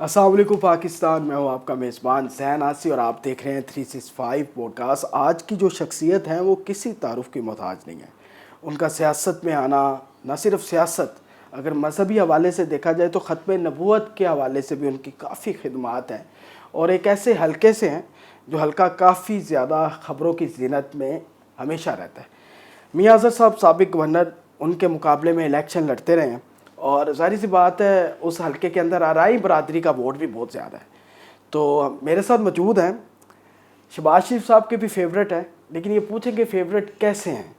السلام علیکم پاکستان، میں ہوں آپ کا میزبان زین آسی اور آپ دیکھ رہے ہیں 365 پوڈکاسٹ۔ آج کی جو شخصیت ہیں وہ کسی تعارف کی محتاج نہیں ہے۔ ان کا سیاست میں آنا، نہ صرف سیاست، اگر مذہبی حوالے سے دیکھا جائے تو ختم نبوت کے حوالے سے بھی ان کی کافی خدمات ہیں، اور ایک ایسے حلقے سے ہیں جو حلقہ کافی زیادہ خبروں کی زینت میں ہمیشہ رہتا ہے۔ میاں اظہر صاحب سابق گورنر، ان کے مقابلے میں الیکشن لڑتے رہے ہیں، اور ظاہر سی بات ہے اس حلقے کے اندر آرائی برادری کا ووٹ بھی بہت زیادہ ہے۔ تو میرے ساتھ موجود ہیں شہباز شریف صاحب کے بھی فیوریٹ ہیں، لیکن یہ پوچھیں کہ فیوریٹ کیسے ہیں؟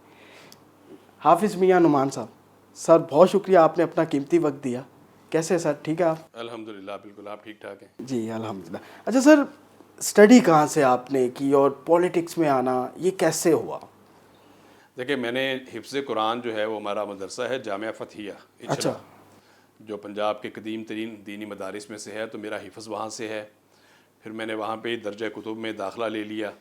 حافظ میاں نعمان صاحب، سر بہت شکریہ، آپ نے اپنا قیمتی وقت دیا۔ کیسے سر، ٹھیک ہے آپ؟ الحمدللہ بالکل، آپ ٹھیک ٹھاک ہیں؟ جی الحمدللہ۔ اچھا سر، اسٹڈی کہاں سے آپ نے کی اور پولیٹکس میں آنا یہ کیسے ہوا؟ دیکھیں، میں نے حفظ قرآن جو ہے وہ ہمارا مدرسہ ہے جامعہ فتحیہ اچھلا، جو پنجاب کے قدیم ترین دینی مدارس میں سے ہے، تو میرا حفظ وہاں سے ہے۔ پھر میں نے وہاں پہ درجہ کتب میں داخلہ لے لیا،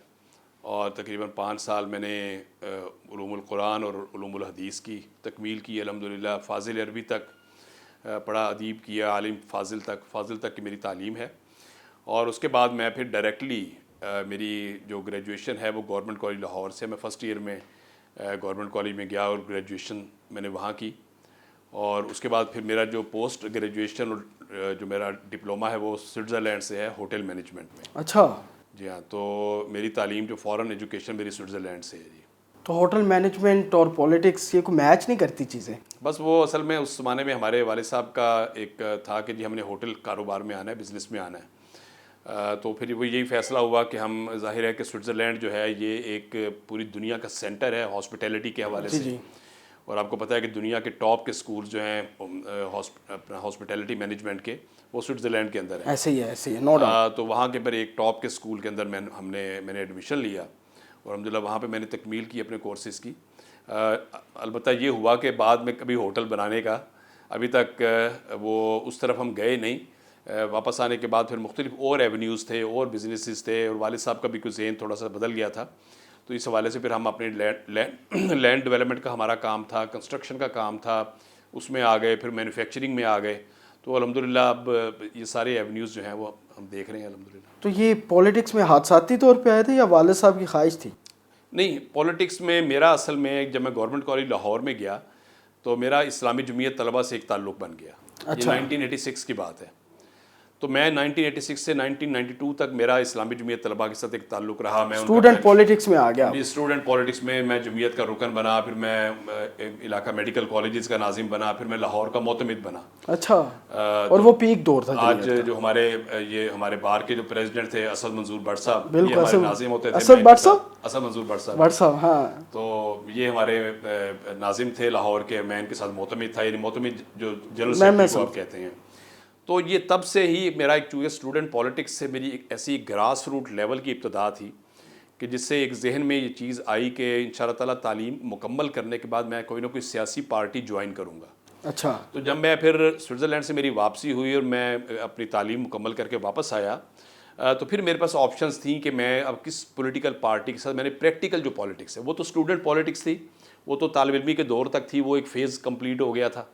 اور تقریباً 5 سال میں نے علوم القرآن اور علوم الحدیث کی تکمیل کی الحمدللہ۔ فاضل عربی تک پڑھا، ادیب کیا، عالم فاضل تک کی میری تعلیم ہے۔ اور اس کے بعد میں پھر ڈائریکٹلی میری جو گریجویشن ہے وہ گورنمنٹ کالج لاہور سے، میں فرسٹ ایئر میں گورنمنٹ کالج میں گیا اور گریجویشن میں نے وہاں کی۔ اور اس کے بعد پھر میرا جو پوسٹ گریجویشن اور جو میرا ڈپلومہ ہے وہ سوئٹزرلینڈ سے ہے، ہوٹل مینجمنٹ میں۔ اچھا، جی ہاں، تو میری تعلیم جو فورن ایجوکیشن میری سوئٹزرلینڈ سے ہے جی۔ تو ہوٹل مینجمنٹ اور پولیٹکس یہ کوئی میچ نہیں کرتی چیزیں؟ بس وہ اصل میں اس زمانے میں ہمارے والد صاحب کا ایک تھا کہ جی ہم نے ہوٹل کاروبار میں آنا ہے، بزنس میں آنا ہے۔ تو پھر وہ یہی فیصلہ ہوا کہ ہم، ظاہر ہے کہ سوئٹزرلینڈ جو ہے یہ ایک پوری دنیا کا سینٹر ہے ہاسپٹیلٹی کے حوالے سے، اور آپ کو پتہ ہے کہ دنیا کے ٹاپ کے سکول جو ہیں ہاسپٹیلٹی مینجمنٹ کے، وہ سوئٹزرلینڈ کے اندر ہیں۔ ایسے ہی ہے، نو ڈاؤٹ۔ تو وہاں کے پر ایک ٹاپ کے سکول کے اندر میں نے ایڈمیشن لیا، اور الحمدللہ وہاں پہ میں نے تکمیل کی اپنے کورسز کی۔ البتہ یہ ہوا کہ بعد میں کبھی ہوٹل بنانے کا ابھی تک وہ اس طرف ہم گئے نہیں۔ واپس آنے کے بعد پھر مختلف اور ایونیوز تھے اور بزنسز تھے، اور والد صاحب کا بھی کوئی ذہن تھوڑا سا بدل گیا تھا، تو اس حوالے سے پھر ہم اپنے لینڈ ڈیولپمنٹ کا ہمارا کام تھا، کنسٹرکشن کا کام تھا، اس میں آ گئے، پھر مینوفیکچرنگ میں آ گئے۔ تو الحمدللہ اب یہ سارے ایونیوز جو ہیں وہ ہم دیکھ رہے ہیں الحمدللہ۔ تو یہ پولیٹکس میں حادثاتی طور پہ آئے تھے یا والد صاحب کی خواہش تھی؟ نہیں، پولیٹکس میں میرا اصل میں جب میں گورنمنٹ کالج لاہور میں گیا تو میرا اسلامی جمعیت طلبہ سے ایک تعلق بن گیا۔ یہ 1986 کی بات ہے۔ تو میں 1986 سے 1992 تک میرا اسلامی جمعیت طلبہ کے ساتھ ایک تعلق رہا۔ میں اسٹوڈنٹ پولیٹکس میں آ گیا؟ اسٹوڈنٹ پولیٹکس میں جمعیت کا رکن بنا، پھر میں علاقہ میڈیکل کالجز کا ناظم بنا، پھر میں لاہور کا معتمد بنا۔ اچھا، اور وہ پیک دور تھا۔ آج جو ہمارے بار کے جو پریزیڈنٹ تھے اسد منظور بٹ صاحب، یہ ہمارے ناظم ہوتے تھے۔ اسد منظور بٹ صاحب، ہاں، تو یہ ہمارے ناظم تھے لاہور کے، میں ان کے ساتھ معتمد تھا، یعنی معتمد جو جنرل سیکرٹری کو آپ کہتے ہیں۔ تو یہ تب سے ہی میرا ایک چونکہ اسٹوڈنٹ پولیٹکس سے میری ایک ایسی گراس روٹ لیول کی ابتدا تھی کہ جس سے ایک ذہن میں یہ چیز آئی کہ انشاءاللہ تعالیٰ تعلیم مکمل کرنے کے بعد میں کوئی نہ کوئی سیاسی پارٹی جوائن کروں گا۔ اچھا، تو جب میں پھر سوئٹزرلینڈ سے میری واپسی ہوئی اور میں اپنی تعلیم مکمل کر کے واپس آیا، تو پھر میرے پاس آپشنز تھیں کہ میں اب کس پولیٹیکل پارٹی کے ساتھ۔ میں نے پریکٹیکل جو پولیٹکس ہے وہ تو اسٹوڈنٹ پولیٹکس تھی، وہ تو طالب علمی کے دور تک تھی، وہ ایک فیز کمپلیٹ ہو گیا تھا۔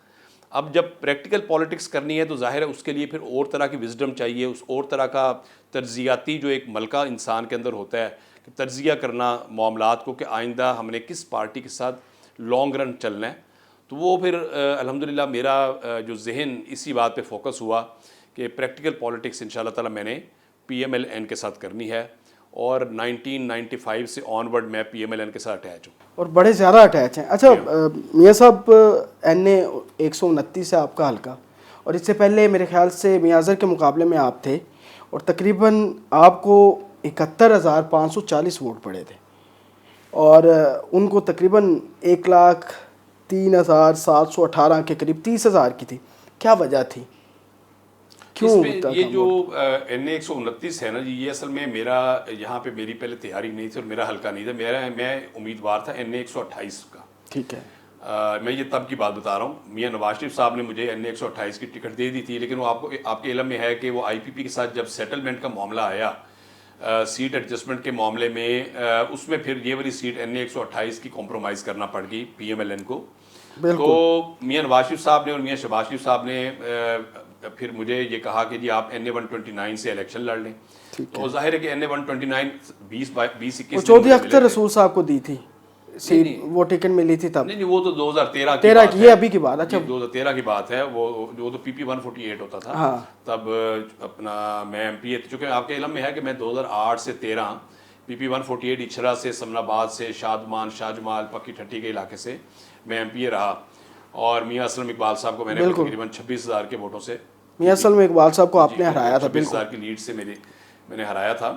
اب جب پریکٹیکل پولیٹکس کرنی ہے تو ظاہر ہے اس کے لیے پھر اور طرح کی وزڈم چاہیے، اس اور طرح کا تجزیاتی جو ایک ملکہ انسان کے اندر ہوتا ہے کہ تجزیہ کرنا معاملات کو، کہ آئندہ ہم نے کس پارٹی کے ساتھ لانگ رن چلنا ہے۔ تو وہ پھر الحمدللہ میرا جو ذہن اسی بات پہ فوکس ہوا کہ پریکٹیکل پولیٹکس انشاءاللہ تعالیٰ میں نے پی ایم ایل این کے ساتھ کرنی ہے، اور 1995 سے آن ورڈ میں پی ایم ایل این کے ساتھ اٹیچ ہوں، اور بڑے زیادہ اٹیچ ہیں۔ اچھا میاں صاحب، این اے 129 ہے آپ کا حلقہ، اور اس سے پہلے میرے خیال سے میاں اظہر کے مقابلے میں آپ تھے، اور تقریباً آپ کو 71,540 ووٹ پڑے تھے، اور ان کو تقریباً 1,03,718 کے قریب 30,000 کی تھی۔ کیا وجہ تھی؟ اس میں یہ جو این اے 129 ہے نا جی، یہ اصل میں میرا یہاں پہ میری پہلے تیاری نہیں تھی اور میرا حلقہ نہیں تھا، میں امیدوار تھا این اے 128 کا۔ ٹھیک ہے، میں یہ تب کی بات بتا رہا ہوں، میاں نواز شریف صاحب نے مجھے این اے 128 کی ٹکٹ دے دی تھی، لیکن وہ آپ کے علم میں ہے کہ وہ آئی پی پی کے ساتھ جب سیٹلمنٹ کا معاملہ آیا، سیٹ ایڈجسٹمنٹ کے معاملے میں، اس میں پھر یہ والی سیٹ این اے 128 کی کمپرومائز کرنا پڑ گئی پی ایم ایل این کو۔ تو میاں نواز شریف صاحب نے اور میاں شہباز شریف صاحب نے پھر مجھے یہ کہا کہ جی آپ NA-129 سے الیکشن لڑ لیں. تو ظاہر ہے کہ NA-129 20-21 چودھری اختر رسول صاحب کو دی تھی سیٹ, وہ ٹکٹ ملی تھی تب. نہیں وہ تو 2013 کی یہ ابھی کی بات. اچھا 2013 کی بات ہے. وہ تو PP-148 ہوتا تھا تب. اپنا میں MP چونکہ آپ کے علم میں ہے کہ میں 2008 سے 13 PP-148 اچھرا سے, سمن آباد سے, شادمان, شاہ جمال, پکی ٹھٹی کے علاقے سے میں MP رہا. اور میاں اسلم اقبال صاحب کو میں نے تقریباً 26,000 کے ووٹوں سے, میاں اسلم اقبال صاحب کو آپ نے ہرایا تھا. 26,000 کی لیڈ سے میں نے ہرایا تھا.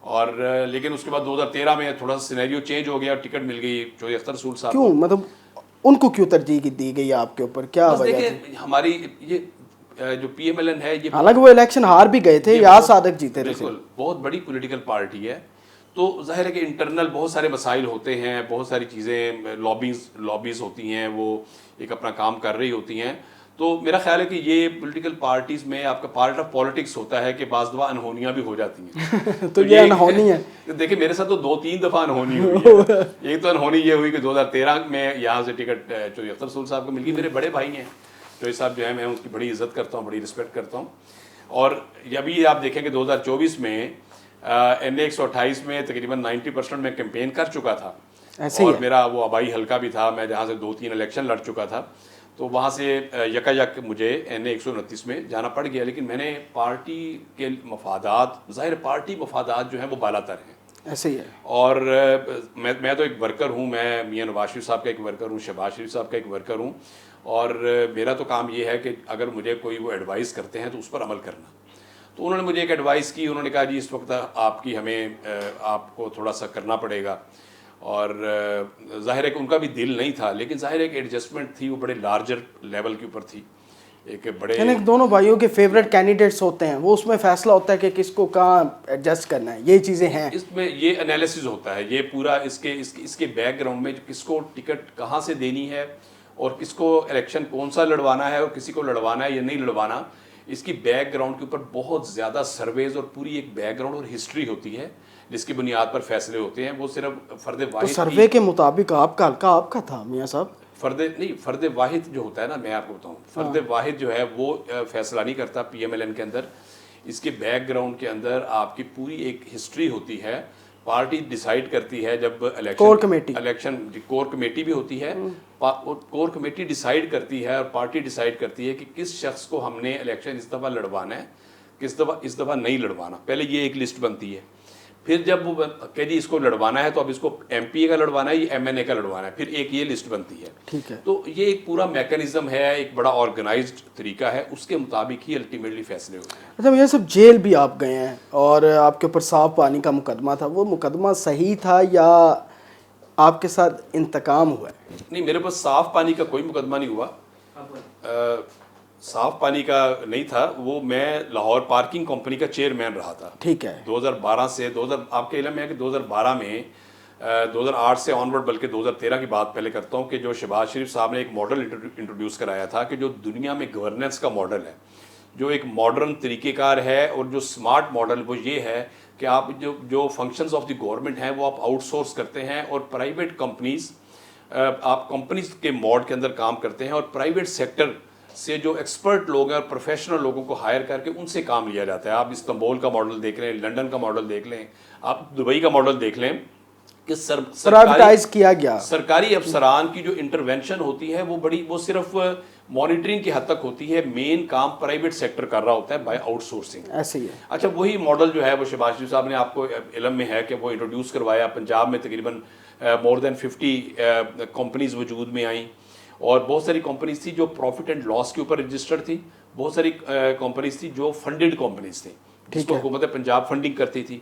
اور لیکن اس کے بعد 2013 میں تھوڑا سا سینیریو چینج ہو گیا, ٹکٹ مل گئی چودھری اختر رسول صاحب. کیوں, مطلب ان کو کیوں ترجیح دی گئی آپ کے اوپر, کیا وجہ تھی؟ ہماری یہ جو PMLN ہے, یہ حالانکہ وہ الیکشن ہار بھی گئے تھے, یاد صادق جیتے تھے. بالکل بہت بڑی پولیٹیکل پارٹی ہے. تو ظاہر ہے کہ انٹرنل بہت سارے مسائل ہوتے ہیں, بہت ساری چیزیں, لابیز ہوتی ہیں, وہ ایک اپنا کام کر رہی ہوتی ہیں. تو میرا خیال ہے کہ یہ پولیٹیکل پارٹیز میں آپ کا پارٹ آف پالیٹکس ہوتا ہے کہ بعض دفعہ انہونیاں بھی ہو جاتی ہیں. تو یہ انہونی ہے. دیکھیں میرے ساتھ تو 2-3 دفعہ انہونی ہوئی ہے. ایک تو انہونی یہ ہوئی کہ 2013 میں یہاں سے ٹکٹ چودھری اختر رسول صاحب کو مل گئی. میرے بڑے بھائی ہیں چودھری صاحب جو ہے, میں ان کی بڑی عزت کرتا ہوں, بڑی رسپیکٹ کرتا ہوں. اور ابھی آپ دیکھیں کہ 2024 میں NA-128 میں تقریباً 90% میں کیمپین کر چکا تھا. اور میرا وہ آبائی حلقہ بھی تھا, میں جہاں سے 2-3 الیکشن لڑ چکا تھا. تو وہاں سے یک مجھے NA-129 میں جانا پڑ گیا. لیکن میں نے پارٹی کے مفادات, ظاہر پارٹی مفادات جو ہیں وہ بالا تر ہیں. ایسے ہی ہے. اور میں تو ایک ورکر ہوں, میں میاں نواز شریف صاحب کا ایک ورکر ہوں, شہباز شریف صاحب کا ایک ورکر ہوں. اور میرا تو کام یہ ہے کہ اگر مجھے کوئی وہ ایڈوائز کرتے ہیں تو اس پر عمل کرنا. تو انہوں نے مجھے ایک ایڈوائز کی, انہوں نے کہا جی اس وقت آپ کو تھوڑا سا کرنا پڑے گا. اور ظاہر ہے کہ ان کا بھی دل نہیں تھا, لیکن ظاہر ہے کہ ایڈجسٹمنٹ تھی, وہ بڑے لارجر لیول کے اوپر تھی. ایک بڑے یعنی دونوں بھائیوں کے فیوریٹ کینڈیڈیٹس ہوتے ہیں, وہ اس میں فیصلہ ہوتا ہے کہ کس کو کہاں ایڈجسٹ کرنا ہے, یہ چیزیں ہیں. اس میں یہ انالیسز ہوتا ہے, یہ پورا اس کے بیک گراؤنڈ میں کس کو ٹکٹ کہاں سے دینی ہے, اور کس کو الیکشن کون سا لڑوانا ہے, اور کسی کو لڑوانا ہے یا نہیں لڑوانا. اس کی بیک گراؤنڈ کے اوپر بہت زیادہ سرویز اور پوری ایک بیک گراؤنڈ اور ہسٹری ہوتی ہے جس کی بنیاد پر فیصلے ہوتے ہیں. وہ صرف فرد واحد, تو سروے کے مطابق آپ کا حلقہ آپ کا تھا میاں صاحب. فرد واحد جو ہوتا ہے نا, میں آپ کو بتاؤں, فرد واحد جو ہے وہ فیصلہ نہیں کرتا PMLN کے اندر. اس کے بیک گراؤنڈ کے اندر آپ کی پوری ایک ہسٹری ہوتی ہے. پارٹی ڈیسائیڈ کرتی ہے جب الیکشن کور کمیٹی بھی ہوتی ہے, کور کمیٹی ڈیسائیڈ کرتی ہے اور پارٹی ڈیسائیڈ کرتی ہے کہ کس شخص کو ہم نے الیکشن اس دفعہ لڑوانا ہے, اس دفعہ نہیں لڑوانا. پہلے یہ ایک لسٹ بنتی ہے. پھر جب وہ کہ جی اس کو لڑوانا ہے تو اب اس کو MP کا لڑوانا ہے یا MNA کا لڑوانا ہے, پھر ایک یہ لسٹ بنتی ہے. ٹھیک ہے. تو یہ ایک پورا میکانزم ہے, ایک بڑا آرگنائزڈ طریقہ ہے, اس کے مطابق ہی الٹیمیٹلی فیصلے ہوتے ہیں. اچھا یہ سب جیل بھی آپ گئے ہیں اور آپ کے اوپر صاف پانی کا مقدمہ تھا, وہ مقدمہ صحیح تھا یا آپ کے ساتھ انتقام ہوا ہے؟ نہیں, میرے پاس صاف پانی کا کوئی مقدمہ نہیں ہوا. صاف پانی کا نہیں تھا. وہ میں لاہور پارکنگ کمپنی کا چیئرمین رہا تھا. ٹھیک ہے. 2012 سے آپ کے علم میں ہے کہ 2012 میں 2008 سے آنورڈ, بلکہ 2013 کی بات پہلے کرتا ہوں کہ جو شہباز شریف صاحب نے ایک ماڈل انٹروڈیوس کرایا تھا کہ جو دنیا میں گورننس کا ماڈل ہے, جو ایک ماڈرن طریقہ کار ہے اور جو سمارٹ ماڈل, وہ یہ ہے کہ آپ جو فنکشنز آف دی گورنمنٹ ہیں وہ آپ آؤٹ سورس کرتے ہیں, اور پرائیویٹ کمپنیز, آپ کمپنیز کے موڈ کے اندر کام کرتے ہیں, اور پرائیویٹ سیکٹر سے جو ایکسپرٹ لوگ ہیں اور پروفیشنل لوگوں کو ہائر کر کے ان سے کام لیا جاتا ہے. آپ استنبول کا ماڈل دیکھ لیں, لنڈن کا ماڈل دیکھ لیں, آپ دبئی کا ماڈل دیکھ لیں کہ پرائیویٹائز کیا گیا. سرکاری افسران کی جو انٹرونشن ہوتی ہے وہ صرف مانیٹرنگ کی حد تک ہوتی ہے. مین کام پرائیویٹ سیکٹر کر رہا ہوتا ہے بائی آؤٹ سورسنگ. ایسے ہی ہے. اچھا, وہی ماڈل جو ہے وہ شہباز شریف صاحب نے, آپ کو علم میں ہے کہ وہ انٹروڈیوس کروایا. پنجاب میں تقریباً مور دین 50 کمپنیز وجود میں آئیں, اور بہت ساری کمپنیز تھی جو پروفٹ اینڈ لاس کے اوپر رجسٹرڈ تھی, بہت ساری کمپنیز تھی جو فنڈڈ کمپنیز تھیں جس کو حکومت پنجاب فنڈنگ کرتی تھی.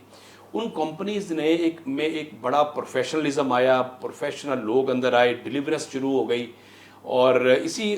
ان کمپنیز نے ایک بڑا پروفیشنلزم آیا, پروفیشنل لوگ اندر آئے, ڈیلیورنس شروع ہو گئی, اور اسی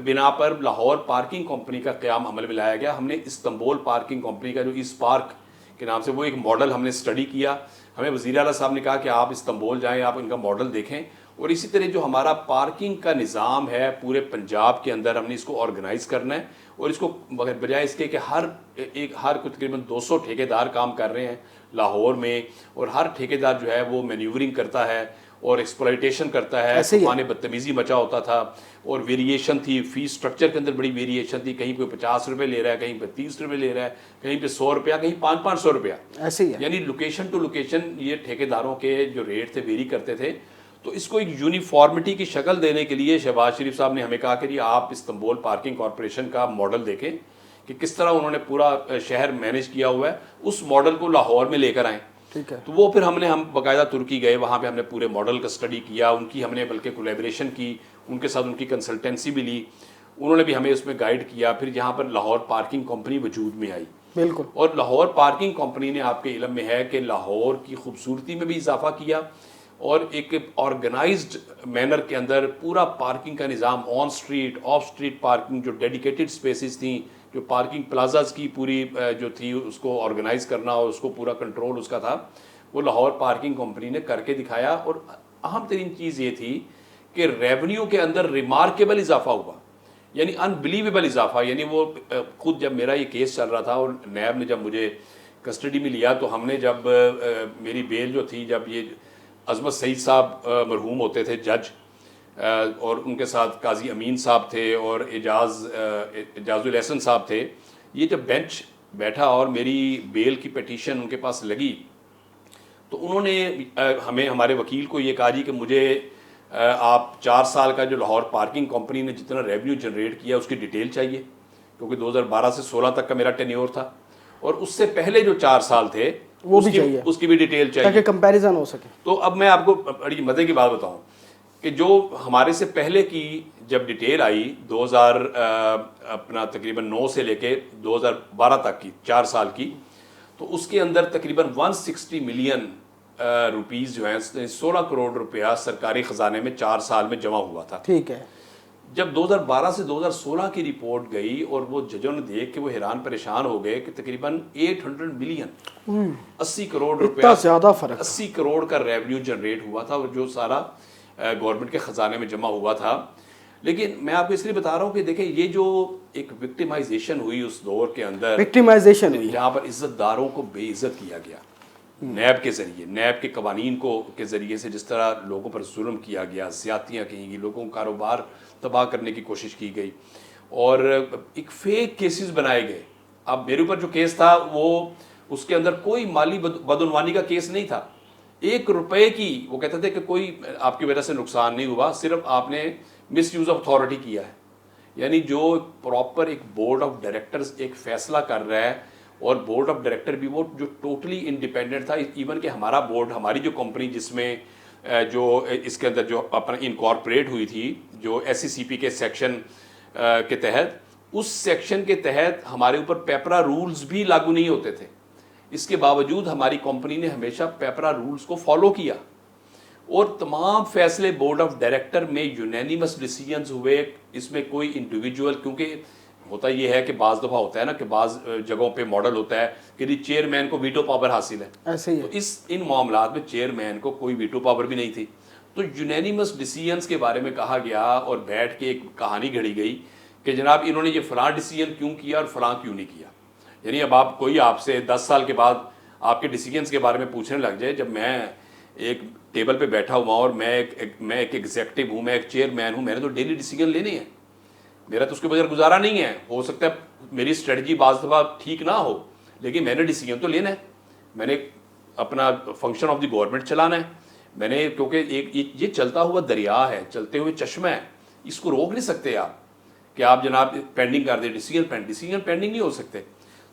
بنا پر لاہور پارکنگ کمپنی کا قیام عمل میں لایا گیا. ہم نے استنبول پارکنگ کمپنی کا جو ایس پارک کے نام سے, وہ ایک ماڈل ہم نے اسٹڈی کیا. ہمیں وزیر اعلیٰ صاحب نے کہا کہ آپ استنبول جائیں, آپ ان کا ماڈل دیکھیں. اور اسی طرح جو ہمارا پارکنگ کا نظام ہے پورے پنجاب کے اندر, ہم نے اس کو آرگنائز کرنا ہے, اور اس کو بجائے اس کے کہ ہر کو تقریباً 200 ٹھیکیدار کام کر رہے ہیں لاہور میں, اور ہر ٹھیکیدار جو ہے وہ مینیورنگ کرتا ہے, اور ایکسپلائٹیشن کرتا ہے, طوفان بدتمیزی مچا ہوتا تھا, اور ویریشن تھی, فیس سٹرکچر کے اندر بڑی ویریشن تھی, کہیں پہ 50 روپے لے رہا ہے, کہیں پہ 30 روپے لے رہا ہے, کہیں پہ 100 روپیہ, کہیں 500 روپیہ, ایسے ہی ہے. یعنی لوکیشن ٹو لوکیشن یہ ٹھیکیداروں کے جو ریٹ تھے ویری کرتے تھے. تو اس کو ایک یونیفارمٹی کی شکل دینے کے لیے شہباز شریف صاحب نے ہمیں کہا کہ جی آپ استنبول پارکنگ کارپوریشن کا ماڈل دیکھیں کہ کس طرح انہوں نے پورا شہر مینیج کیا ہوا ہے, اس ماڈل کو لاہور میں لے کر آئیں. ٹھیک ہے. تو وہ پھر ہم باقاعدہ ترکی گئے, وہاں پہ ہم نے پورے ماڈل کا اسٹڈی کیا, ان کی ہم نے بلکہ کولیبریشن کی, ان کے ساتھ ان کی کنسلٹنسی بھی لی, انہوں نے بھی ہمیں اس میں گائیڈ کیا. پھر یہاں پر لاہور پارکنگ کمپنی وجود میں آئی. بالکل. اور لاہور پارکنگ کمپنی نے آپ کے علم میں ہے کہ لاہور کی خوبصورتی میں بھی اضافہ کیا, اور ایک آرگنائزڈ مینر کے اندر پورا پارکنگ کا نظام, آن سٹریٹ آف سٹریٹ پارکنگ, جو ڈیڈیکیٹڈ سپیسز تھیں, جو پارکنگ پلازاز کی پوری جو تھی اس کو آرگنائز کرنا اور اس کو پورا کنٹرول اس کا تھا, وہ لاہور پارکنگ کمپنی نے کر کے دکھایا. اور اہم ترین چیز یہ تھی کہ ریونیو کے اندر ریمارکیبل اضافہ ہوا, یعنی انبلیویبل اضافہ. یعنی وہ خود جب میرا یہ کیس چل رہا تھا اور نیب نے جب مجھے کسٹڈی میں لیا, تو ہم نے جب میری بیل جو تھی, جب یہ عظمت سعید صاحب مرحوم ہوتے تھے جج, اور ان کے ساتھ قاضی امین صاحب تھے اور اعجاز الاحسن صاحب تھے, یہ جب بینچ بیٹھا اور میری بیل کی پیٹیشن ان کے پاس لگی, تو انہوں نے ہمیں, ہمارے وکیل کو یہ کہا جی کہ مجھے آپ 4 سال کا جو لاہور پارکنگ کمپنی نے جتنا ریونیو جنریٹ کیا اس کی ڈیٹیل چاہیے, کیونکہ 2012 سے 16 تک کا میرا ٹینیور تھا, اور اس سے پہلے جو 4 سال تھے وہ بھی چاہیے, اس کی بھی ڈیٹیل چاہیے تاکہ کمپیریزن ہو سکے. تو اب میں آپ کو بڑی مزے کی بات بتاؤں کہ جو ہمارے سے پہلے کی جب ڈیٹیل آئی 2000 اپنا تقریباً 9 سے لے کے 2012 تک کی 4 سال کی, تو اس کے اندر تقریباً 160 ملین روپیز جو ہیں, 16 کروڑ روپیہ سرکاری خزانے میں 4 سال میں جمع ہوا تھا. ٹھیک ہے. جب 2012 سے 2016 کی رپورٹ گئی اور وہ ججوں نے دیکھ کے وہ حیران پریشان ہو گئے کہ تقریباً 800 ملین 80 کروڑ روپیہ, اتنا زیادہ فرق, 80 کروڑ کا ریونیو جنریٹ ہوا تھا, اور جو سارا گورنمنٹ کے خزانے میں جمع ہوا تھا. لیکن میں آپ کو اس لیے بتا رہا ہوں کہ دیکھیں یہ جو ایک وکٹمائزیشن ہوئی اس دور کے اندر, وکٹمائزیشن ہوئی جہاں پر عزت داروں کو بے عزت کیا گیا نیب کے ذریعے, نیب کے قوانین کے ذریعے سے جس طرح لوگوں پر ظلم کیا گیا, زیادتیاں کی گئی, لوگوں کا کاروبار تباہ کرنے کی کوشش کی گئی, اور ایک فیک کیسز بنائے گئے. اب میرے اوپر جو کیس تھا وہ اس کے اندر کوئی مالی بدعنوانی کا کیس نہیں تھا, 1 روپے کی, وہ کہتے تھے کہ کوئی آپ کی وجہ سے نقصان نہیں ہوا, صرف آپ نے مس یوز آف اتھارٹی کیا ہے. یعنی جو پراپر ایک بورڈ آف ڈائریکٹرز ایک فیصلہ کر رہا ہے, اور بورڈ آف ڈائریکٹر بھی وہ جو ٹوٹلی انڈیپینڈنٹ تھا, ایون کہ ہمارا بورڈ, ہماری جو کمپنی جس میں جو اس کے اندر جو اپنا انکارپوریٹ ہوئی تھی جو SECP کے سیکشن کے تحت, اس سیکشن کے تحت ہمارے اوپر پیپرا رولز بھی لاگو نہیں ہوتے تھے. اس کے باوجود ہماری کمپنی نے ہمیشہ پیپرا رولز کو فالو کیا, اور تمام فیصلے بورڈ آف ڈائریکٹر میں یونینیمس ڈیسیجنز ہوئے. اس میں کوئی انڈیویجول, کیونکہ ہوتا یہ ہے کہ بعض دفعہ ہوتا ہے نا کہ بعض جگہوں پہ ماڈل ہوتا ہے کہ چیئرمین کو ویٹو پاور حاصل ہے, ایسے ہی تو ان معاملات میں چیئرمین کو کوئی ویٹو پاور بھی نہیں تھی. تو یونینیمس ڈیسیجنز کے بارے میں کہا گیا, اور بیٹھ کے ایک کہانی گھڑی گئی کہ جناب انہوں نے یہ فلاں ڈیسیجن کیوں کیا اور فلاں کیوں نہیں کیا. یعنی اب آپ سے 10 سال کے بعد آپ کے ڈیسیجنز کے بارے میں پوچھنے لگ جائے, جب میں ایک ٹیبل پہ بیٹھا ہوا اور میں ایک ایگزیکٹو ہوں, میں ایک چیئرمین ہوں, میں نے تو ڈیلی ڈیسیجن لینے ہیں, میرا تو اس کے بغیر گزارا نہیں ہے. ہو سکتا ہے میری اسٹریٹجی بعض دفعہ ٹھیک نہ ہو, لیکن میں نے ڈیسیجن تو لینا ہے, میں نے اپنا فنکشن آف دی گورنمنٹ چلانا ہے. میں نے, کیونکہ یہ چلتا ہوا دریا ہے, چلتے ہوئے چشمہ ہے, اس کو روک نہیں سکتے آپ کہ آپ جناب پینڈنگ کر دیں, ڈیسیجن پینڈنگ نہیں ہو سکتے.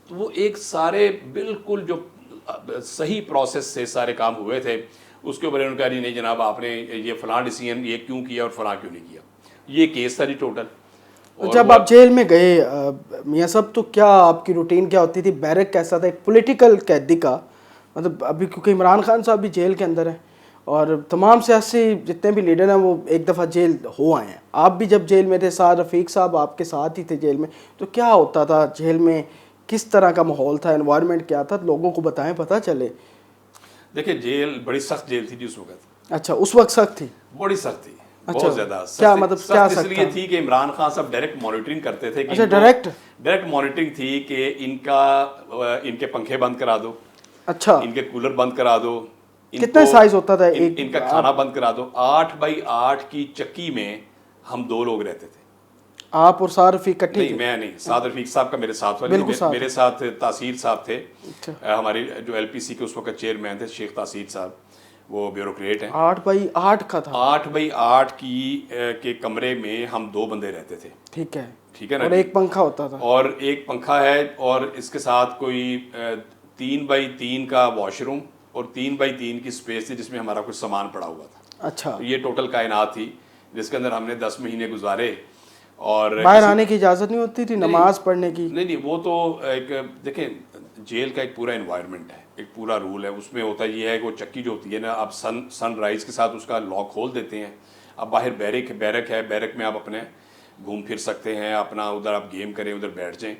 تو وہ ایک سارے بالکل جو صحیح پروسیس سے سارے کام ہوئے تھے, اس کے اوپر انہوں نے کہا نہیں جناب آپ نے یہ فلاں ڈیسیجن یہ کیوں کیا اور فلاں کیوں نہیں کیا. یہ کیس تھا جی ٹوٹل. جب آپ جیل میں گئے میاں صاحب, تو کیا آپ کی روٹین کیا ہوتی تھی, بیرک کیسا تھا ایک پولیٹیکل قیدی کا, مطلب ابھی کیونکہ عمران خان صاحب بھی جیل کے اندر ہیں اور تمام سیاسی جتنے بھی لیڈر ہیں وہ ایک دفعہ جیل ہو آئے ہیں, آپ بھی جب جیل میں تھے, ساتھ رفیق صاحب آپ کے ساتھ ہی تھے جیل میں, تو کیا ہوتا تھا جیل میں, کس طرح کا ماحول تھا, انوائرمنٹ کیا تھا, لوگوں کو بتائیں پتہ چلے. دیکھیں جیل بڑی سخت جیل تھی جی اس وقت. اچھا اس وقت سخت تھی, بڑی سخت تھی, اچھا بہت زیادہ. کیا مطلب کیا اس لیے تھی کہ عمران خان صاحب ڈائریکٹ مانیٹرنگ کرتے تھے. اچھا ڈائریکٹ مانیٹرنگ تھی کہ ان کے پنکھے بند کرا دو, اچھا ان کے کولر بند کرا دو, کتنا سائز ہوتا تھا ان کا کھانا بند کرا دو. 8x8 کی چکی میں ہم 2 لوگ رہتے تھے. آپ اور سعد رفیق اکٹھے؟ نہیں میں نہیں, سعد رفیق صاحب کا میرے ساتھ والی, میرے ساتھ تاثیر صاحب تھے, ہماری جو ایل پی سی کے اس وقت چیئرمین تھے شیخ تاثیر صاحب, وہ بیوروکریٹ ہیں. 8x8 کا تھا. 8x8 کے کمرے میں ہم 2 بندے رہتے تھے. ٹھیک ہے نا, اور ایک پنکھا ہوتا تھا. اور ایک پنکھا ہے, اور اس کے ساتھ کوئی 3x3 کا واش روم اور 3x3 کی اسپیس تھی جس میں ہمارا کچھ سامان پڑا ہوا تھا. اچھا, یہ ٹوٹل کائنات تھی جس کے اندر ہم نے 10 مہینے گزارے. اور باہر آنے کی اجازت نہیں ہوتی تھی, نماز پڑھنے کی؟ نہیں, وہ تو ایک دیکھیں جیل کا ایک پورا انوائرمنٹ ہے, ایک پورا رول ہے. اس میں ہوتا یہ ہے کہ وہ چکی جو ہوتی ہے نا, آپ سن رائز کے ساتھ اس کا لاک کھول دیتے ہیں. اب باہر بیرک ہے, بیرک میں آپ اپنے گھوم پھر سکتے ہیں, اپنا ادھر آپ گیم کریں, ادھر بیٹھ جائیں,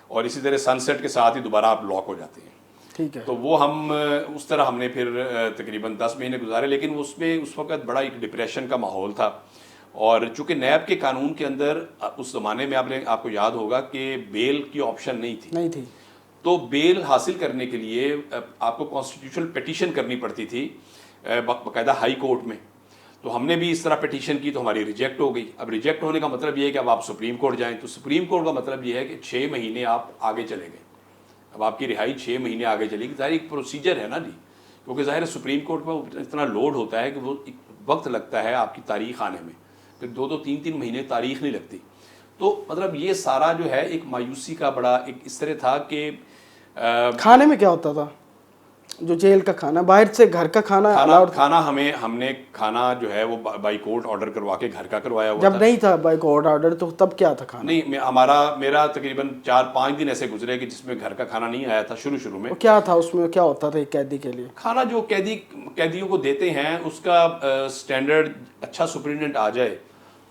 اور اسی طرح سن سیٹ کے ساتھ ہی دوبارہ آپ لاک ہو جاتے ہیں. ٹھیک ہے. تو وہ ہم اس طرح ہم نے پھر تقریباً 10 مہینے گزارے. لیکن اس میں اس وقت بڑا ایک ڈپریشن کا ماحول تھا, اور چونکہ نیب کے قانون کے اندر اس زمانے میں آپ کو یاد ہوگا کہ بیل کی آپشن نہیں تھی. تو بیل حاصل کرنے کے لیے آپ کو کانسٹیٹیوشنل پیٹیشن کرنی پڑتی تھی باقاعدہ ہائی کورٹ میں. تو ہم نے بھی اس طرح پیٹیشن کی تو ہماری ریجیکٹ ہو گئی. اب ریجیکٹ ہونے کا مطلب یہ ہے کہ اب آپ سپریم کورٹ جائیں, تو سپریم کورٹ کا مطلب یہ ہے کہ 6 مہینے آپ آگے چلے گئے. اب آپ کی رہائی 6 مہینے آگے چلے گی. ظاہر ایک پروسیجر ہے نا جی, کیونکہ ظاہر سپریم کورٹ میں اتنا لوڈ ہوتا ہے کہ وہ وقت لگتا ہے آپ کی تاریخ آنے میں, پھر 2-3 مہینے تاریخ نہیں لگتی. تو مطلب یہ سارا جو ہے ایک مایوسی کا بڑا ایک اس طرح تھا کہ کھانے میں کیا ہوتا تھا جو جیل کا کھانا, باہر سے گھر کا کھانا ہم نے کھانا جو ہے وہ بائی کورٹ آرڈر کروا کے گھر کا کروایا ہوا جب نہیں تھا بائی کورٹ آرڈر تو تب کیا تھا کھانا؟ نہیں, میرا تقریباً 4-5 دن ایسے گزرے کہ جس میں گھر کا کھانا نہیں آیا تھا شروع میں. کیا تھا اس میں, کیا ہوتا تھا ایک قیدی کے لیے؟ کھانا جو قیدیوں کو دیتے ہیں اس کا سٹینڈرڈ اچھا سپرنٹینڈنٹ آ جائے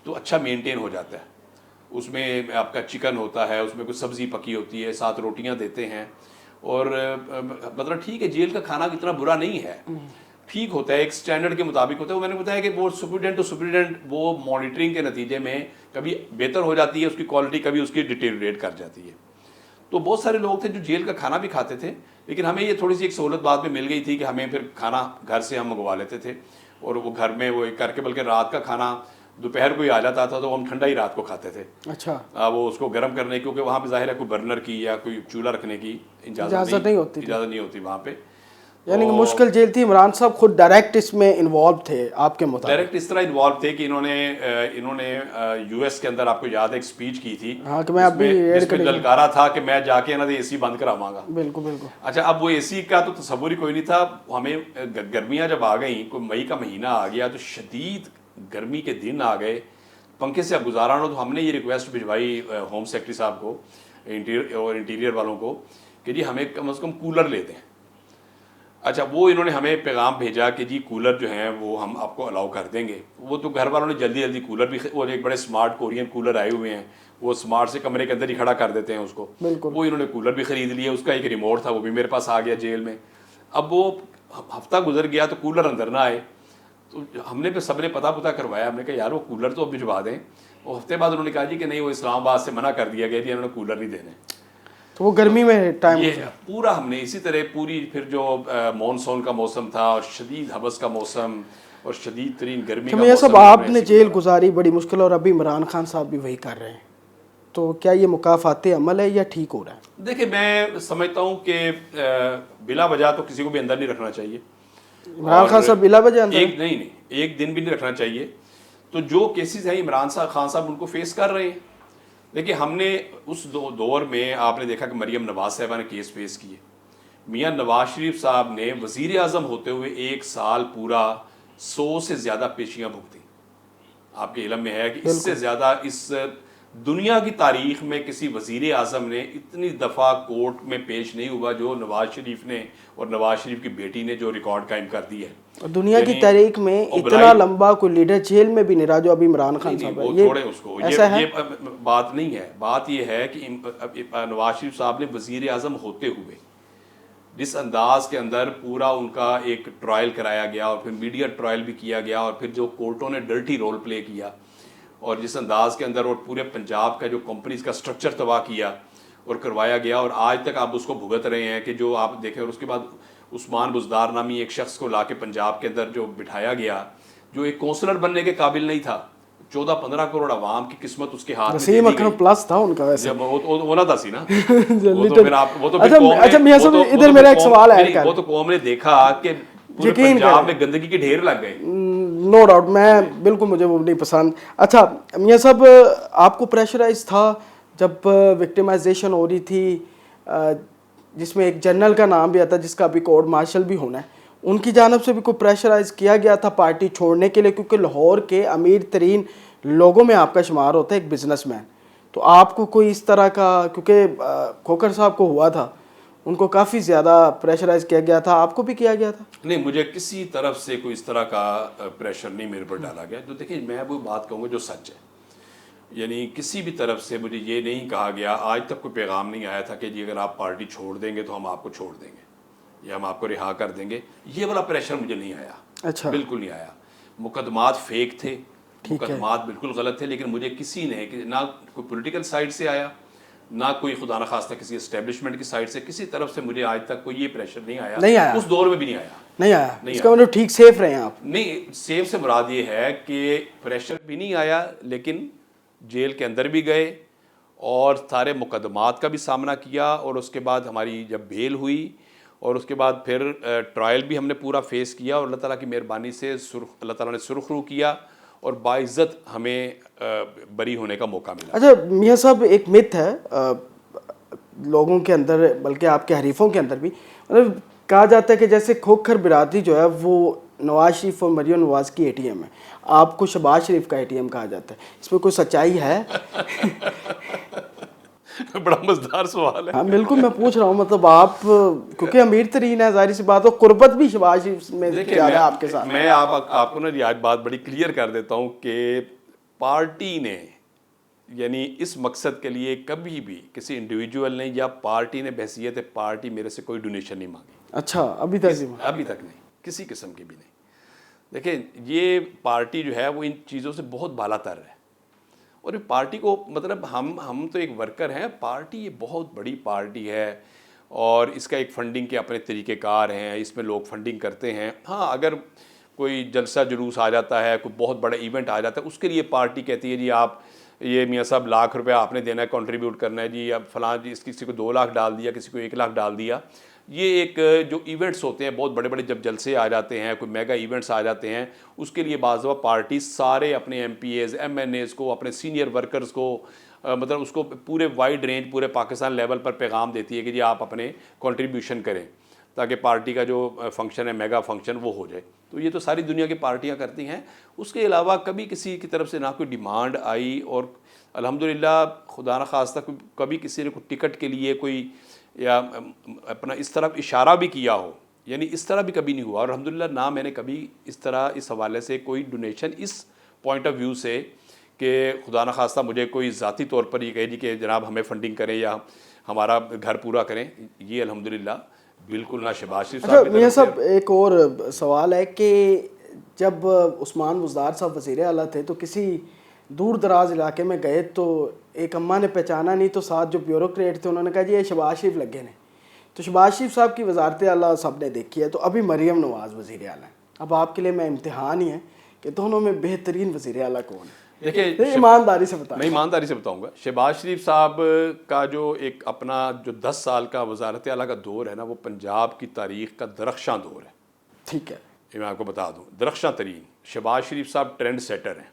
تو اچھا مینٹین ہو جاتا ہے. اس میں آپ کا چکن ہوتا ہے, اس میں کوئی سبزی پکی ہوتی ہے, 7 روٹیاں دیتے ہیں, اور مطلب ٹھیک ہے جیل کا کھانا اتنا برا نہیں ہے, ٹھیک ہوتا ہے, ایک سٹینڈرڈ کے مطابق ہوتا ہے. وہ میں نے بتایا کہ وہ سپرنٹینڈنٹ وہ مانیٹرنگ کے نتیجے میں کبھی بہتر ہو جاتی ہے اس کی کوالٹی, کبھی اس کی ڈیٹیریٹ کر جاتی ہے. تو بہت سارے لوگ تھے جو جیل کا کھانا بھی کھاتے تھے, لیکن ہمیں یہ تھوڑی سی ایک سہولت بعد میں مل گئی تھی کہ ہمیں پھر کھانا گھر سے ہم منگوا لیتے تھے, اور وہ گھر میں وہ کر کے, بلکہ رات کا کھانا دوپہر کو ہی آ جاتا تھا تو ہم ٹھنڈا ہی رات کو کھاتے تھے. اچھا, وہ اس کو گرم کرنے, کیونکہ وہاں پہ ظاہر ہے کوئی برنر کی یا کوئی چولہا رکھنے کی اجازت نہیں ہوتی وہاں پہ. یعنی کہ مشکل جیل تھی. عمران صاحب خود ڈائریکٹ اس میں انوالو تھے آپ کے مطابق؟ ڈائریکٹ اس طرح انوالو تھے کہ انہوں نے یو ایس کے اندر آپ کو یاد ہے ایک اسپیچ کی تھی, ہاں کہ میں ابھی جس میں للکارا تھا کہ میں جا کے اے سی بند کراواں گا. بالکل. اچھا, اب وہ اے سی کا تو تصور ہی کوئی نہیں تھا. ہمیں گرمیاں جب آ گئیں, کوئی مئی کا مہینہ آ گیا, تو شدید گرمی کے دن آ گئے, پنکھے سے اب گزارا نہ. تو ہم نے یہ ریکویسٹ بھجوائی ہوم سیکرٹری صاحب کو اور انٹیریئر والوں کو کہ جی ہمیں کم از کم کولر لے دیں. اچھا, وہ انہوں نے ہمیں پیغام بھیجا کہ جی کولر جو ہیں وہ ہم آپ کو الاؤ کر دیں گے. وہ تو گھر والوں نے جلدی کولر بھی, اور ایک بڑے اسمارٹ کورین کولر آئے ہوئے ہیں, وہ اسمارٹ سے کمرے کے اندر ہی کھڑا کر دیتے ہیں اس کو. وہ انہوں نے کولر بھی خرید لیا, اس کا ایک ریموٹ تھا وہ بھی میرے پاس آ گیا جیل میں. اب وہ ہفتہ گزر گیا تو کولر اندر نہ آئے, تو ہم نے پھر سب نے پتہ کروایا. ہم نے کہا یار وہ کولر تو اب بھجوا دیں. اور ہفتے بعد انہوں نے کہا جی کہ نہیں, وہ اسلام آباد سے منع کر دیا گیا جی, انہوں نے کولر نہیں دینے. تو وہ گرمی میں ٹائم پورا ہم نے اسی طرح پوری, پھر جو مونسون کا موسم تھا اور شدید حبس کا موسم اور شدید ترین گرمی کا موسم. یہ سب آپ نے جیل گزاری بڑی مشکل, اور ابھی عمران خان صاحب بھی وہی کر رہے ہیں, تو کیا یہ مکافاتی عمل ہے یا ٹھیک ہو رہا ہے؟ دیکھیں, میں سمجھتا ہوں کہ بلا وجہ تو کسی کو بھی اندر نہیں رکھنا چاہیے. عمران خان صاحب بلا وجہ اندر نہیں, ایک دن بھی نہیں رکھنا چاہیے. تو جو کیسز ہیں عمران خان صاحب ان کو فیس کر رہے ہیں. دیکھیں, ہم نے اس دور میں آپ نے دیکھا کہ مریم نواز صاحبہ نے کیس فیس کیے. میاں نواز شریف صاحب نے وزیر اعظم ہوتے ہوئے 1 سال پورا 100 سے زیادہ پیشیاں بھگتی. آپ کے علم میں ہے کہ اس سے زیادہ اس دنیا کی تاریخ میں کسی وزیر اعظم نے اتنی دفعہ کورٹ میں پیش نہیں ہوا جو نواز شریف نے اور نواز شریف کی بیٹی نے جو ریکارڈ قائم کر دی ہے. دنیا کی تاریخ میں اتنا لمبا کوئی لیڈر جیل میں بھی نہیں رہا جو ابھی عمران خان صاحب ہے. یہ بات نہیں ہے. بات یہ ہے کہ نواز شریف صاحب نے وزیر اعظم ہوتے ہوئے جس انداز کے اندر پورا ان کا ایک ٹرائل کرایا گیا, اور پھر میڈیا ٹرائل بھی کیا گیا, اور پھر جو کورٹوں نے ڈرٹی رول پلے کیا, اور جس انداز کے اندر اور پورے پنجاب کا جو کمپنیز کا سٹرکچر تباہ کیا اور کروایا گیا, اور آج تک آپ اس کو بھگت رہے ہیں کہ جو آپ دیکھیں. اور اس کے بعد عثمان بزدار نامی ایک شخص کو لا کے پنجاب کے اندر جو بٹھایا گیا، جو ایک کونسلر بننے کے قابل نہیں تھا، 14-15 کروڑ عوام کی قسمت اس کے ہاتھ میں دے وسیم دی اکرم گئی. پلس تھا ان کا ویسے. جب وہ نہ تھا سی نا، وہ تو پھر وہ تو پھر قوم اچھا میاں صاحب ادھر میرا ایک سوال ہے. وہ تو قوم نے دیکھا کہ پورے پنجاب میں گندگی کے ڈھیر لگ گئے. نو ڈاؤٹ، میں بالکل مجھے وہ نہیں پسند. اچھا میاں صاحب آپ کو پریشرائز تھا جب وکٹمائزیشن ہو رہی تھی، جس میں ایک جنرل کا نام بھی آتا ہے جس کا ابھی کورٹ مارشل بھی ہونا ہے، ان کی جانب سے بھی کوئی پریشرائز کیا گیا تھا پارٹی چھوڑنے کے لیے؟ کیونکہ لاہور کے امیر ترین لوگوں میں آپ کا شمار ہوتا ہے ایک بزنس مین، تو آپ کو کوئی اس طرح کا، کیونکہ کھوکھر صاحب کو ہوا تھا، ان کو کافی زیادہ پریشرائز کیا گیا تھا، آپ کو بھی کیا گیا تھا؟ نہیں، مجھے کسی طرف سے کوئی اس طرح کا پریشر نہیں میرے پر ڈالا گیا. تو دیکھیں میں وہ بات کہوں گا جو سچ ہے، یعنی کسی بھی طرف سے مجھے یہ نہیں کہا گیا، آج تک کوئی پیغام نہیں آیا تھا کہ جی اگر آپ پارٹی چھوڑ دیں گے تو ہم آپ کو چھوڑ دیں گے یا ہم آپ کو رہا کر دیں گے. یہ والا پریشر مجھے نہیں آیا. اچھا، بالکل نہیں آیا. مقدمات فیک تھے، مقدمات بالکل غلط تھے، لیکن مجھے کسی نے نہ کوئی پولیٹیکل سائڈ سے آیا، نہ کوئی خدا نہ خواستہ کسی اسٹیبلشمنٹ کی سائڈ سے، کسی طرف سے مجھے آج تک کوئی یہ پریشر نہیں آیا. اس دور میں بھی نہیں آیا. نہیں آیا. اس کا مطلب ٹھیک سیف رہے ہیں آپ؟ نہیں، سیف سے مراد یہ ہے کہ پریشر بھی نہیں آیا، لیکن جیل کے اندر بھی گئے اور سارے مقدمات کا بھی سامنا کیا، اور اس کے بعد ہماری جب بیل ہوئی اور اس کے بعد پھر ٹرائل بھی ہم نے پورا فیس کیا، اور اللہ تعالیٰ کی مہربانی سے اللہ تعالیٰ نے سرخ رو کیا اور باعزت ہمیں بری ہونے کا موقع ملا. اچھا میاں صاحب ایک مت ہے لوگوں کے اندر، بلکہ آپ کے حریفوں کے اندر بھی، مطلب کہا جاتا ہے کہ جیسے کھوکھر برادری جو ہے وہ نواز شریف اور مریم نواز کی اے ٹی ایم ہے، آپ کو شہباز شریف کا اے ٹی ایم کہا جاتا ہے، اس میں کوئی سچائی ہے؟ بڑا مزدار سوال ہے. ہاں بالکل، میں پوچھ رہا ہوں، مطلب آپ کیونکہ امیر ترین ہے، ظاہر سی بات ہو، قربت بھی شہباز شریف میں زیادہ ہے آپ کے ساتھ. میں آپ کو نا آج بات بڑی کلیئر کر دیتا ہوں کہ پارٹی نے، یعنی اس مقصد کے لیے کبھی بھی کسی انڈیویجول نے یا پارٹی نے بحیثیت پارٹی میرے سے کوئی ڈونیشن نہیں مانگی. اچھا، ابھی تک نہیں، کسی قسم کی بھی نہیں. دیکھیں یہ پارٹی جو ہے وہ ان چیزوں سے بہت بالا تر ہے، اور پارٹی کو مطلب ہم تو ایک ورکر ہیں، پارٹی یہ بہت بڑی پارٹی ہے اور اس کا ایک فنڈنگ کے اپنے طریقہ کار ہیں، اس میں لوگ فنڈنگ کرتے ہیں. ہاں اگر کوئی جلسہ جلوس آ جاتا ہے، کوئی بہت بڑا ایونٹ آ جاتا ہے، اس کے لیے پارٹی کہتی ہے جی آپ یہ میاں صاحب لاکھ روپے آپ نے دینا ہے، کنٹریبیوٹ کرنا ہے جی، اب فلاں جی کسی کو 2 لاکھ ڈال دیا، کسی کو 1 لاکھ ڈال دیا. یہ ایک جو ایونٹس ہوتے ہیں بہت بڑے بڑے، جب جلسے آ جاتے ہیں، کوئی میگا ایونٹس آ جاتے ہیں، اس کے لیے بعض دفعہ پارٹی سارے اپنے M P As, M N As کو، اپنے سینئر ورکرز کو، مطلب اس کو پورے وائڈ رینج پورے پاکستان لیول پر پیغام دیتی ہے کہ جی آپ اپنے کنٹریبیوشن کریں تاکہ پارٹی کا جو فنکشن ہے، میگا فنکشن، وہ ہو جائے. تو یہ تو ساری دنیا کی پارٹیاں کرتی ہیں. اس کے علاوہ کبھی کسی کی طرف سے نہ کوئی ڈیمانڈ آئی، اور الحمدللہ خدا نہ خواستہ کبھی کسی نے کوئی ٹکٹ کے لیے کوئی یا اپنا اس طرح اشارہ بھی کیا ہو، یعنی اس طرح بھی کبھی نہیں ہوا. اور الحمدللہ نہ میں نے کبھی اس طرح اس حوالے سے کوئی ڈونیشن اس پوائنٹ آف ویو سے کہ خدا نہ خواستہ مجھے کوئی ذاتی طور پر یہ کہے جی کہ جناب ہمیں فنڈنگ کریں یا ہمارا گھر پورا کریں، یہ الحمدللہ بالکل نہ شہباز شریف صاحب. اچھا میاں صاحب ایک اور سوال ہے کہ جب عثمان بزدار صاحب وزیر اعلیٰ تھے تو کسی دور دراز علاقے میں گئے تو ایک اماں نے پہچانا نہیں، تو ساتھ جو بیوروکریٹ تھے انہوں نے کہا جی یہ شہباز شریف لگے نے. تو شہباز شریف صاحب کی وزارت اعلیٰ سب نے دیکھی ہے، تو ابھی مریم نواز وزیر اعلیٰ ہیں. اب آپ کے لیے میں امتحان ہی ہے کہ دونوں میں بہترین وزیر اعلیٰ کون ہے؟ دیکھیں ایمانداری سے بتائیں. میں ایمانداری سے بتاؤں گا، شہباز شریف صاحب کا جو ایک اپنا جو 10 سال کا وزارت اعلیٰ کا دور ہے نا، وہ پنجاب کی تاریخ کا درخشاں دور ہے. ٹھیک ہے، یہ میں آپ کو بتا دوں، درخشاں ترین. شہباز شریف صاحب ٹرینڈ سیٹر ہیں،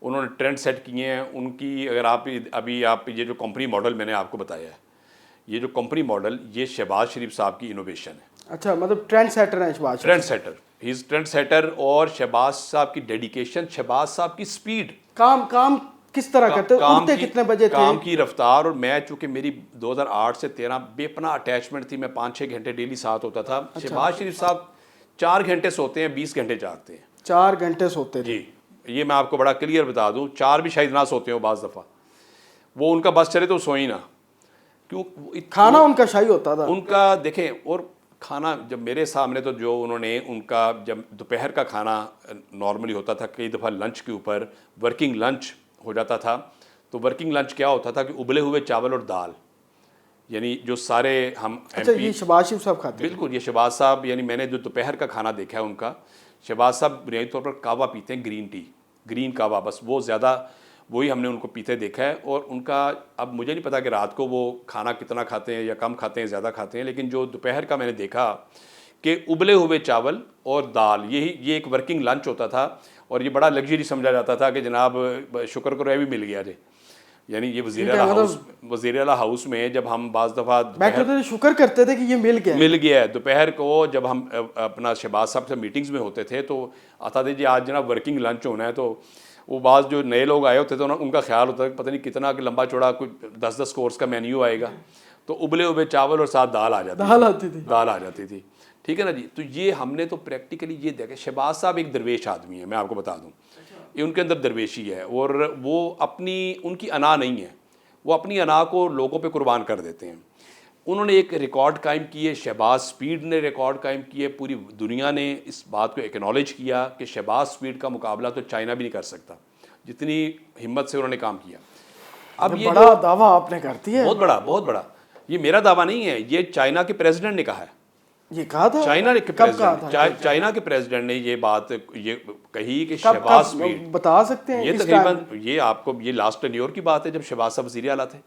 انہوں نے ٹرینڈ سیٹ کیے ہیں. ان کی اگر آپ یہ جو کمپنی ماڈل میں نے آپ کو بتایا ہے، یہ جو کمپنی ماڈل، یہ شہباز شریف صاحب کی انوویشن ہے. اچھا مطلب ٹرینڈ سیٹر ہیں Shahbaz Sharif? Trend setter, he is trend setter. اور شہباز صاحب کی ڈیڈیکیشن، شہباز صاحب کی سپیڈ، کام کس طرح کرتے، اٹھتے کتنے بجے تھے، کام کی رفتار. اور میں چونکہ میری 2008 سے 13 بے پناہ اٹیچمنٹ تھی، میں 5-6 گھنٹے ڈیلی ساتھ ہوتا تھا. شہباز شریف صاحب 4 گھنٹے سوتے ہیں، 20 گھنٹے جاگتے ہیں. 4 گھنٹے سوتے تھے؟ جی، یہ میں آپ کو بڑا کلیئر بتا دوں. 4 بھی شاید نہ سوتے ہو بعض دفعہ، وہ ان کا بس چلے تو سوئی نہ. کیوں؟ کھانا ان کا شاہی ہوتا تھا ان کا. دیکھیں، اور کھانا جب میرے سامنے تو جو انہوں نے ان کا جب دوپہر کا کھانا نارملی ہوتا تھا، کئی دفعہ لنچ کے اوپر ورکنگ لنچ ہو جاتا تھا. تو ورکنگ لنچ کیا ہوتا تھا کہ ابلے ہوئے چاول اور دال، یعنی جو سارے ہم اچھا یہ شہباز شریف صاحب کھاتے ہیں؟ بالکل، یہ شہباز صاحب، یعنی میں نے جو دوپہر کا کھانا دیکھا ہے ان کا، شہباز صاحب بنیادی طور پر کہوہ پیتے ہیں، گرین ٹی، گرین کہوہ، بس وہ زیادہ وہی ہم نے ان کو پیتے دیکھا ہے. اور ان کا اب مجھے نہیں پتا کہ رات کو وہ کھانا کتنا کھاتے ہیں یا کم کھاتے ہیں زیادہ کھاتے ہیں، لیکن جو دوپہر کا میں نے دیکھا کہ ابلے ہوئے چاول اور دال، یہ ایک ورکنگ لنچ ہوتا تھا. اور یہ بڑا لگژری سمجھا جاتا تھا کہ جناب شکر کرو یہ بھی مل گیا جی. یعنی یہ وزیر اعلیٰ ہاؤس میں جب ہم بعض دفعہ شکر کرتے تھے کہ یہ مل گیا ہے. دوپہر کو جب ہم اپنا شہباز صاحب سے میٹنگز میں ہوتے تھے تو آتا تھا جی آج جناب ورکنگ لنچ ہونا ہے. تو وہ بعض جو نئے لوگ آئے ہوتے تھے ان کا خیال ہوتا ہے کہ پتہ نہیں کتنا کہ لمبا چوڑا کوئی 10 کورس کا مینیو آئے گا. تو ابلے ہوئے چاول اور ساتھ دال آ جاتی تھی. ٹھیک ہے نا جی. تو یہ ہم نے تو پریکٹیکلی یہ دیکھا. شہباز صاحب ایک درویش آدمی ہے، میں آپ کو بتا دوں، یہ ان کے اندر درویشی ہے. اور وہ ان کی انا نہیں ہے، وہ اپنی انا کو لوگوں پہ قربان کر دیتے ہیں. انہوں نے ایک ریکارڈ قائم کیے، شہباز سپیڈ نے ریکارڈ قائم کیے. پوری دنیا نے اس بات کو ایکنالج کیا کہ شہباز سپیڈ کا مقابلہ تو چائنا بھی نہیں کر سکتا، جتنی ہمت سے انہوں نے کام کیا. اب یہ بڑا دعویٰ آپ نے کرتی ہے، بہت بڑا. یہ میرا دعویٰ نہیں ہے، یہ چائنا کے پریزیڈنٹ نے کہا ہے. یہ کہا تھا چائنا کے پریزیڈنٹ نے یہ بات یہ کہی کہ شہباز سپیڈ بتا سکتے ہیں. یہ تقریباً یہ آپ کو یہ لاسٹ ٹینیور کی بات ہے جب شہباز صاحب وزیر اعلیٰ تھے،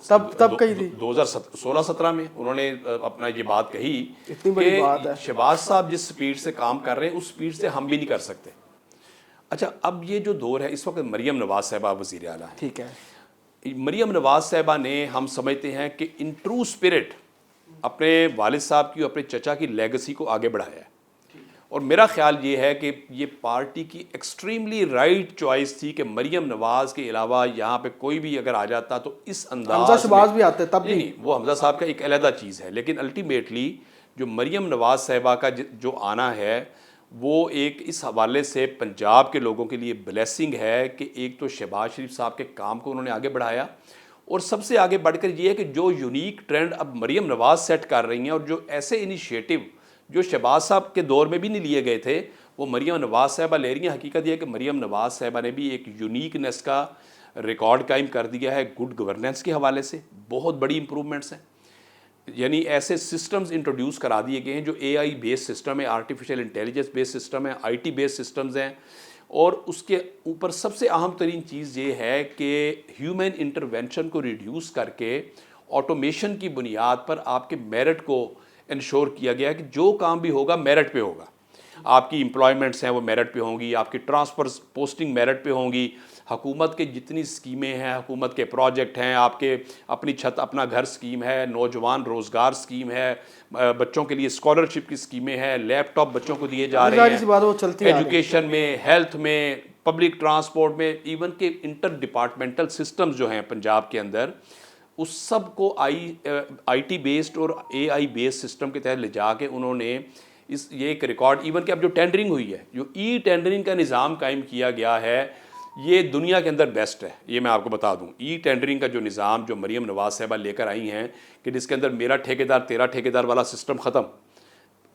تب کہی تھی 2016-17 میں انہوں نے اپنا یہ بات کہی کہ شہباز صاحب جس سپیڈ سے کام کر رہے ہیں اس سپیڈ سے ہم بھی نہیں کر سکتے. اچھا اب یہ جو دور ہے اس وقت مریم نواز صاحبہ وزیر اعلیٰ ہیں. ٹھیک ہے. مریم نواز صاحبہ نے ہم سمجھتے ہیں کہ ان ٹرو اسپرٹ اپنے والد صاحب کی، اپنے چچا کی لیگسی کو آگے بڑھایا ہے. اور میرا خیال یہ ہے کہ یہ پارٹی کی ایکسٹریملی رائٹ چوائس تھی کہ مریم نواز کے علاوہ یہاں پہ کوئی بھی اگر آ جاتا تو اس انداز حمزہ شہباز بھی آتے تب نہیں، وہ حمزہ صاحب کا ایک علیحدہ چیز ہے. لیکن الٹیمیٹلی جو مریم نواز صاحبہ کا جو آنا ہے وہ ایک اس حوالے سے پنجاب کے لوگوں کے لیے بلیسنگ ہے کہ ایک تو شہباز شریف صاحب کے کام کو انہوں نے آگے بڑھایا، اور سب سے آگے بڑھ کر یہ ہے کہ جو یونیک ٹرینڈ اب مریم نواز سیٹ کر رہی ہیں اور جو ایسے انیشیٹو جو شہباز صاحب کے دور میں بھی نہیں لیے گئے تھے وہ مریم نواز صاحبہ لے رہی ہیں. حقیقت یہ ہے کہ مریم نواز صاحبہ نے بھی ایک یونیکنیس کا ریکارڈ قائم کر دیا ہے. گڈ گورننس کے حوالے سے بہت بڑی امپرومنٹس ہیں. یعنی ایسے سسٹمز انٹروڈیوس کرا دیے گئے ہیں جو اے آئی بیس سسٹم ہے، آرٹیفیشیل انٹیلیجنس بیس سسٹم ہے، آئی ٹی بیس سسٹمز ہیں. اور اس کے اوپر سب سے اہم ترین چیز یہ ہے کہ ہیومن انٹرونشن کو ریڈیوس کر کے آٹومیشن کی بنیاد پر آپ کے میرٹ کو انشور کیا گیا ہے کہ جو کام بھی ہوگا میرٹ پہ ہوگا. آپ کی امپلائمنٹس ہیں وہ میرٹ پہ ہوں گی، آپ کی ٹرانسفر پوسٹنگ میرٹ پہ ہوں گی. حکومت کے جتنی اسکیمیں ہیں، حکومت کے پروجیکٹ ہیں، آپ کے اپنی چھت اپنا گھر اسکیم ہے، نوجوان روزگار اسکیم ہے، بچوں کے لیے اسکالرشپ کی اسکیمیں ہیں، لیپ ٹاپ بچوں کو دیے جا رہے ہیں، ایجوکیشن میں، ہیلتھ میں، پبلک ٹرانسپورٹ میں، ایون کہ انٹر ڈپارٹمنٹل سسٹمز جو ہیں پنجاب کے اندر اس سب کو آئی ٹی بیسڈ اور اے آئی بیسڈ سسٹم کے تحت لے جا کے انہوں نے یہ ایک ریکارڈ، ایون کہ اب جو ٹینڈرنگ ہوئی ہے، جو ای ٹینڈرنگ کا نظام قائم کیا گیا ہے، یہ دنیا کے اندر بیسٹ ہے. یہ میں آپ کو بتا دوں ای ٹینڈرنگ کا جو نظام جو مریم نواز صاحبہ لے کر آئی ہیں کہ جس کے اندر میرا ٹھیکیدار تیرا ٹھیکیدار والا سسٹم ختم.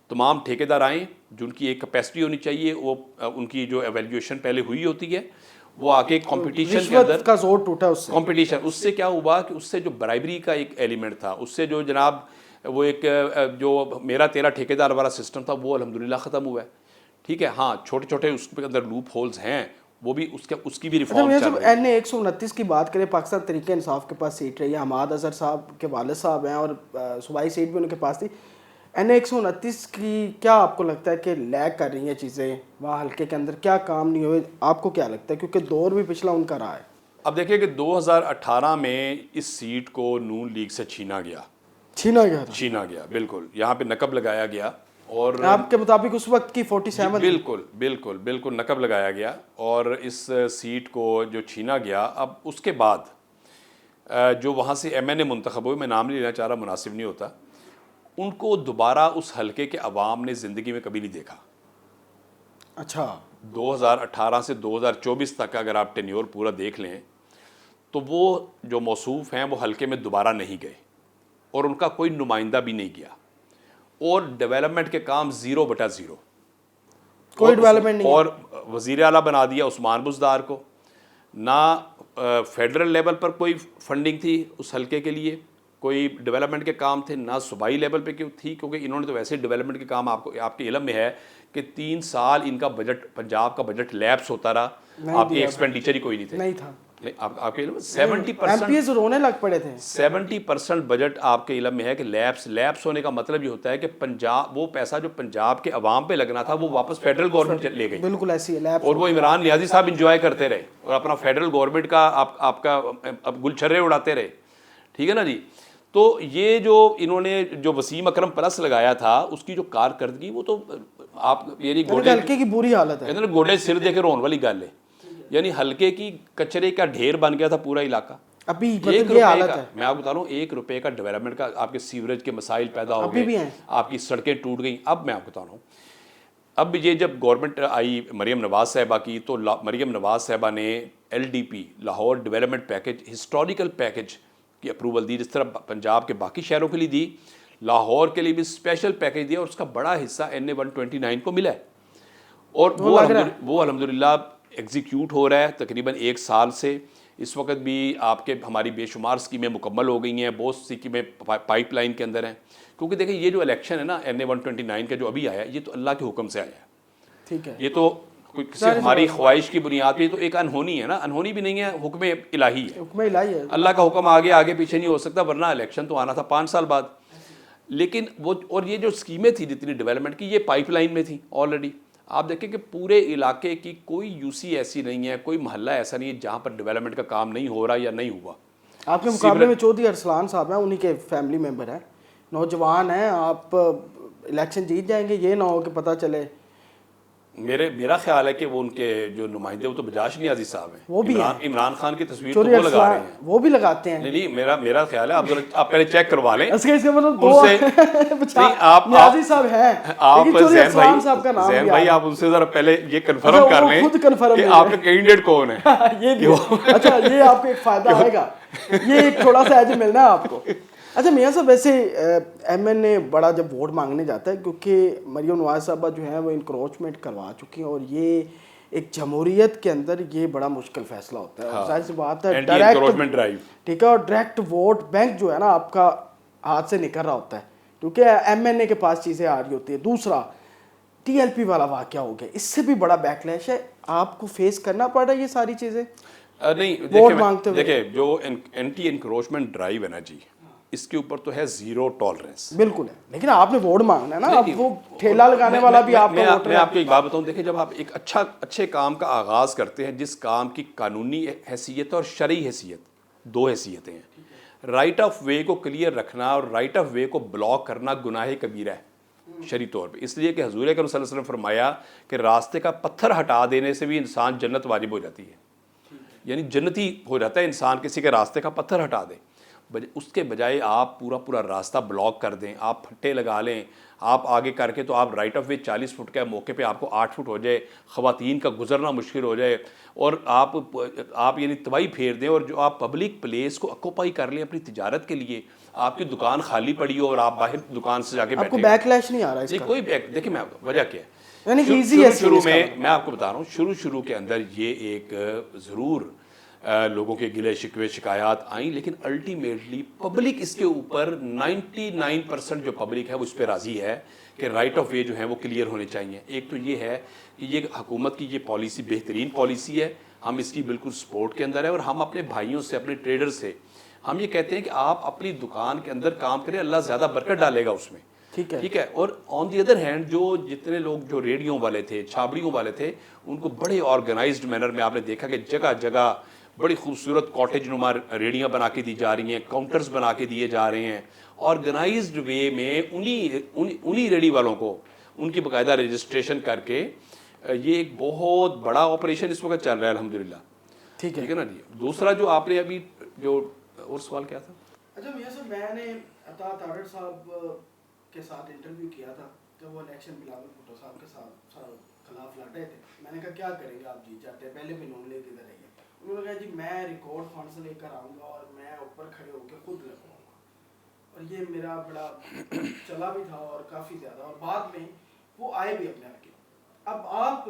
تمام ٹھیکیدار آئیں جن کی ایک کیپیسٹی ہونی چاہیے، وہ ان کی جو ایویلیویشن پہلے ہوئی ہوتی ہے، وہ آ کے کمپٹیشن کے اندر کا زور ٹوٹا اس سے. کمپٹیشن اس سے کیا ہوا کہ اس سے جو برائبری کا ایک ایلیمنٹ تھا، اس سے جو جناب وہ ایک جو میرا تیرا ٹھیکیدار والا سسٹم تھا وہ الحمدللہ ختم ہوا ہے. ٹھیک ہے، ہاں چھوٹے چھوٹے اس کے اندر لوپ ہولز ہیں، وہ بھی اس کی بھی ریفارم چل رہی ہے. این اے 129 کی بات کریں، پاکستان تحریک انصاف کے پاس سیٹ رہی ہے، حماد اظہر صاحب کے والد صاحب ہیں اور صوبائی سیٹ بھی ان کے پاس تھی. این اے 129 کی کیا آپ کو لگتا ہے کہ لیگ کر رہی ہیں چیزیں وہاں حلقے کے اندر، کیا کام نہیں ہوئے؟ آپ کو کیا لگتا ہے کیونکہ دور بھی پچھلا ان کا رہا ہے؟ اب دیکھیں کہ 2018 میں اس سیٹ کو نون لیگ سے چھینا گیا بالکل. یہاں پہ نقب لگایا گیا اور آپ کے مطابق اس وقت کی 47 بالکل نقب لگایا گیا اور اس سیٹ کو جو چھینا گیا. اب اس کے بعد جو وہاں سے ایم این اے منتخب ہوئے، میں نام نہیں لینا چاہ رہا، مناسب نہیں ہوتا، ان کو دوبارہ اس حلقے کے عوام نے زندگی میں کبھی نہیں دیکھا. اچھا 2018 سے 2024 تک اگر آپ ٹینیور پورا دیکھ لیں تو وہ جو موصوف ہیں وہ حلقے میں دوبارہ نہیں گئے اور ان کا کوئی نمائندہ بھی نہیں گیا، اور ڈیولپمنٹ کے کام 0/0، کوئی ڈیولپمنٹ نہیں. اور وزیر اعلیٰ بنا دیا عثمان بزدار کو. نہ فیڈرل لیول پر کوئی فنڈنگ تھی اس حلقے کے لیے، کوئی ڈیولپمنٹ کے کام تھے نہ صوبائی لیول پہ تھی، کیونکہ انہوں نے تو ویسے ڈیولپمنٹ کے کام آپ کے علم میں ہے کہ 3 سال ان کا بجٹ، پنجاب کا بجٹ لیپس ہوتا رہا، آپ کے ایکسپینڈیچر ہی کوئی نہیں تھے. نہیں تھا. آپ کے علم میں 70% MPs رونے لگ پڑے تھے. 70% بجٹ آپ کے علم میں ہے کہ لیپس ہونے کا مطلب یہ ہوتا ہے کہ پنجاب، وہ پیسہ جو پنجاب کے عوام پہ لگنا تھا وہ واپس فیڈرل گورنمنٹ لے گئی. بالکل ایسی ہے. اور وہ عمران نیازی صاحب انجوائے کرتے رہے اور اپنا فیڈرل گورنمنٹ کا آپ کا گل چھرے اڑاتے رہے. ٹھیک ہے نا جی. تو یہ جو انہوں نے جو وسیم اکرم پلس لگایا تھا اس کی جو کارکردگی، وہ تو آپ یعنی ہلکے کی بری حالت ہے. کہتے ہیں گوڑے سر دے کے رون والی گل ہے. یعنی ہلکے کی کچرے کا ڈھیر بن گیا تھا پورا علاقہ. ابھی ایک یہ حالت ہے. میں آپ کو بتا رہا ہوں، 1 روپے کا ڈیولپمنٹ کا آپ کے سیوریج کے مسائل پیدا ہو گئے، آپ کی سڑکیں ٹوٹ گئیں. اب میں آپ کو بتا رہا ہوں، اب یہ جب گورنمنٹ آئی مریم نواز صاحبہ کی، تو مریم نواز صاحبہ نے LDP Lahore development package, historical package کی اپروول دی، جس طرح پنجاب کے باقی شہروں کے لیے دی، لاہور کے لیے بھی اسپیشل پیکج دیا، اور اس کا بڑا حصہ NA 129 کو ملا ہے. اور وہ الحمدللہ ایگزیکیوٹ ہو رہا ہے تقریباً 1 سال سے. اس وقت بھی آپ کے ہماری بے شمار اسکیمیں مکمل ہو گئی ہیں، بہت سی اسکیمیں پائپ لائن کے اندر ہیں. کیونکہ دیکھیں یہ جو الیکشن ہے نا NA 129 کا جو ابھی آیا، یہ تو اللہ کے حکم سے آیا ہے. ٹھیک ہے. یہ تو کوئی کسی ہماری خواہش کی بنیاد پہ، تو ایک انہونی ہے نا، انہونی بھی نہیں ہے، حکم الہی ہے. حکم الہی ہے. اللہ کا حکم آگے پیچھے نہیں ہو سکتا، ورنہ الیکشن تو آنا تھا 5 سال بعد. لیکن وہ، اور یہ جو اسکیمیں تھیں جتنی ڈیولپمنٹ کی، یہ پائپ لائن میں تھیں آلریڈی. آپ دیکھیں کہ پورے علاقے کی کوئی UC ایسی نہیں ہے، کوئی محلہ ایسا نہیں ہے جہاں پر ڈیولپمنٹ کا کام نہیں ہو رہا یا نہیں ہوا. آپ کے مقابلے میں چودھری ارسلان صاحب ہیں، انہی کے فیملی ممبر ہیں، نوجوان ہیں. آپ الیکشن جیت جائیں گے، یہ نہ ہو کہ پتہ چلے. میرا خیال ہے کہ وہ ان کے جو نمائندے، وہ تو بجاش نیازی صاحب ہیں، وہ بھی عمران خان کی تصویر تو وہ لگا رہے ہیں، وہ بھی لگاتے ہیں. نہیں میرا خیال ہے آپ پہلے چیک کروا لیں. اس کا مطلب آپ نیازی صاحب ہیں، آپ زین بھائی آپ ان سے ذرا پہلے یہ کنفرم کر لیں کہ آپ کا کینڈیڈیٹ کون ہے. اچھا، یہ آپ کو ایک فائدہ آئے گا، یہ ایک تھوڑا سا ایج ملنا ہے آپ کو. اچھا میاں صاحب، ویسے MN بڑا جب ووٹ مانگنے جاتا ہے، کیونکہ مریم نواز صاحبہ جو ہیں وہ انکروچمنٹ کروا چکی ہیں، اور یہ ایک جمہوریت کے اندر یہ بڑا مشکل فیصلہ ہوتا ہے. اور ظاہر سی بات ہے ٹھیک ہے، اور ڈائریکٹ ووٹ بینک جو ہے نا آپ کا ہاتھ سے نکل رہا ہوتا ہے، کیونکہ MNA کے پاس چیزیں آ رہی ہوتی ہیں. دوسرا TLP والا واقعہ ہو گیا، اس سے بھی بڑا بیک لیش ہے، آپ کو فیس کرنا پڑ رہا ہے یہ ساری چیزیں نہیں. دیکھیں جو اینٹی انکروچمنٹ ڈرائیو ہے نا جی، اس کے اوپر تو ہے 0 ٹالرنس. بالکل ہے، لیکن آپ نے ووٹ مانگنا ہے نا. اب وہ ٹھیلا لگانے والا بھی آپ کا ووٹر ہے. میں آپ کو ایک بات بتاؤں، دیکھیں جب آپ ایک اچھے کام کا آغاز کرتے ہیں، جس کام کی قانونی حیثیت اور شرعی حیثیت، 2 حیثیتیں ہیں. رائٹ آف وے کو کلیئر رکھنا اور رائٹ آف وے کو بلاک کرنا گناہ کبیرہ ہے شرعی طور پہ. اس لیے کہ حضور اکرم صلی اللہ علیہ وسلم فرمایا کہ راستے کا پتھر ہٹا دینے سے بھی انسان جنت واجب ہو جاتی ہے، یعنی جنتی ہو جاتا ہے انسان کسی کے راستے کا پتھر ہٹا دے. اس کے بجائے آپ پورا راستہ بلاک کر دیں، آپ پھٹے لگا لیں، آپ آگے کر کے تو آپ رائٹ آف وے 40 فٹ کا موقع پہ آپ کو 8 فٹ ہو جائے، خواتین کا گزرنا مشکل ہو جائے، اور آپ یعنی تباہی پھیر دیں، اور جو آپ پبلک پلیس کو اکوپائی کر لیں اپنی تجارت کے لیے، آپ کی دکان خالی پڑی ہو اور آپ باہر دکان سے جا کے بیٹھے. آپ کو بیک لیش نہیں آ رہا اس کا؟ کوئی بیک، دیکھیں میں وجہ کیا ہے، یعنی شروع میں آپ کو بتا رہا ہوں، شروع کے اندر یہ ایک ضرور لوگوں کے گلے شکوے شکایات آئیں، لیکن الٹیمیٹلی پبلک اس کے اوپر 99% جو پبلک ہے وہ اس پہ راضی ہے کہ رائٹ آف وے جو ہیں وہ کلیئر ہونے چاہیے. ایک تو یہ ہے کہ یہ حکومت کی یہ پالیسی بہترین پالیسی ہے، ہم اس کی بالکل سپورٹ کے اندر ہے، اور ہم اپنے بھائیوں سے، اپنے ٹریڈر سے ہم یہ کہتے ہیں کہ آپ اپنی دکان کے اندر کام کریں، اللہ زیادہ برکت ڈالے گا اس میں. ٹھیک ہے. اور آن دی ادر ہینڈ جو جتنے لوگ جو ریڑھیوں والے تھے، چھابڑیوں والے تھے، ان کو بڑے آرگنائزڈ مینر میں آپ نے دیکھا کہ جگہ جگہ بڑی خوبصورت کاٹیج نما ریڑیاں بنا کے دی جا رہی ہیں، کاؤنٹرز بنا کے دیے جا رہے ہیں آرگنائزڈ وے میں. انہی ریڑی والوں کو ان کی باقاعدہ رجسٹریشن کر کے، یہ ایک بہت بڑا آپریشن اس وقت چل رہا ہے الحمدللہ. ٹھیک ہے نا جی. دوسرا جو آپ نے ابھی جو اور سوال کیا تھا؟ اچھا میاں صاحب، میں نے عطا تارڑ صاحب کے ساتھ انٹرویو کیا تھا جب وہ الیکشن بلاول بھٹو صاحب کے ساتھ خلاف لڑ رہے تھے. میں نے کہا کیا کریں گے آپ جیت جاتے ہیں، پہلے بھی نون لیگ ادھر رہی ہے. انہوں نے کہا جی میں ریکارڈ فنڈز لے کر آؤں گا اور میں اوپر کھڑے ہو کے خود لگاؤں گا. اور یہ میرا بڑا چلا بھی تھا اور کافی زیادہ، اور بعد میں وہ آئے بھی اپنے آپ کے. اب آپ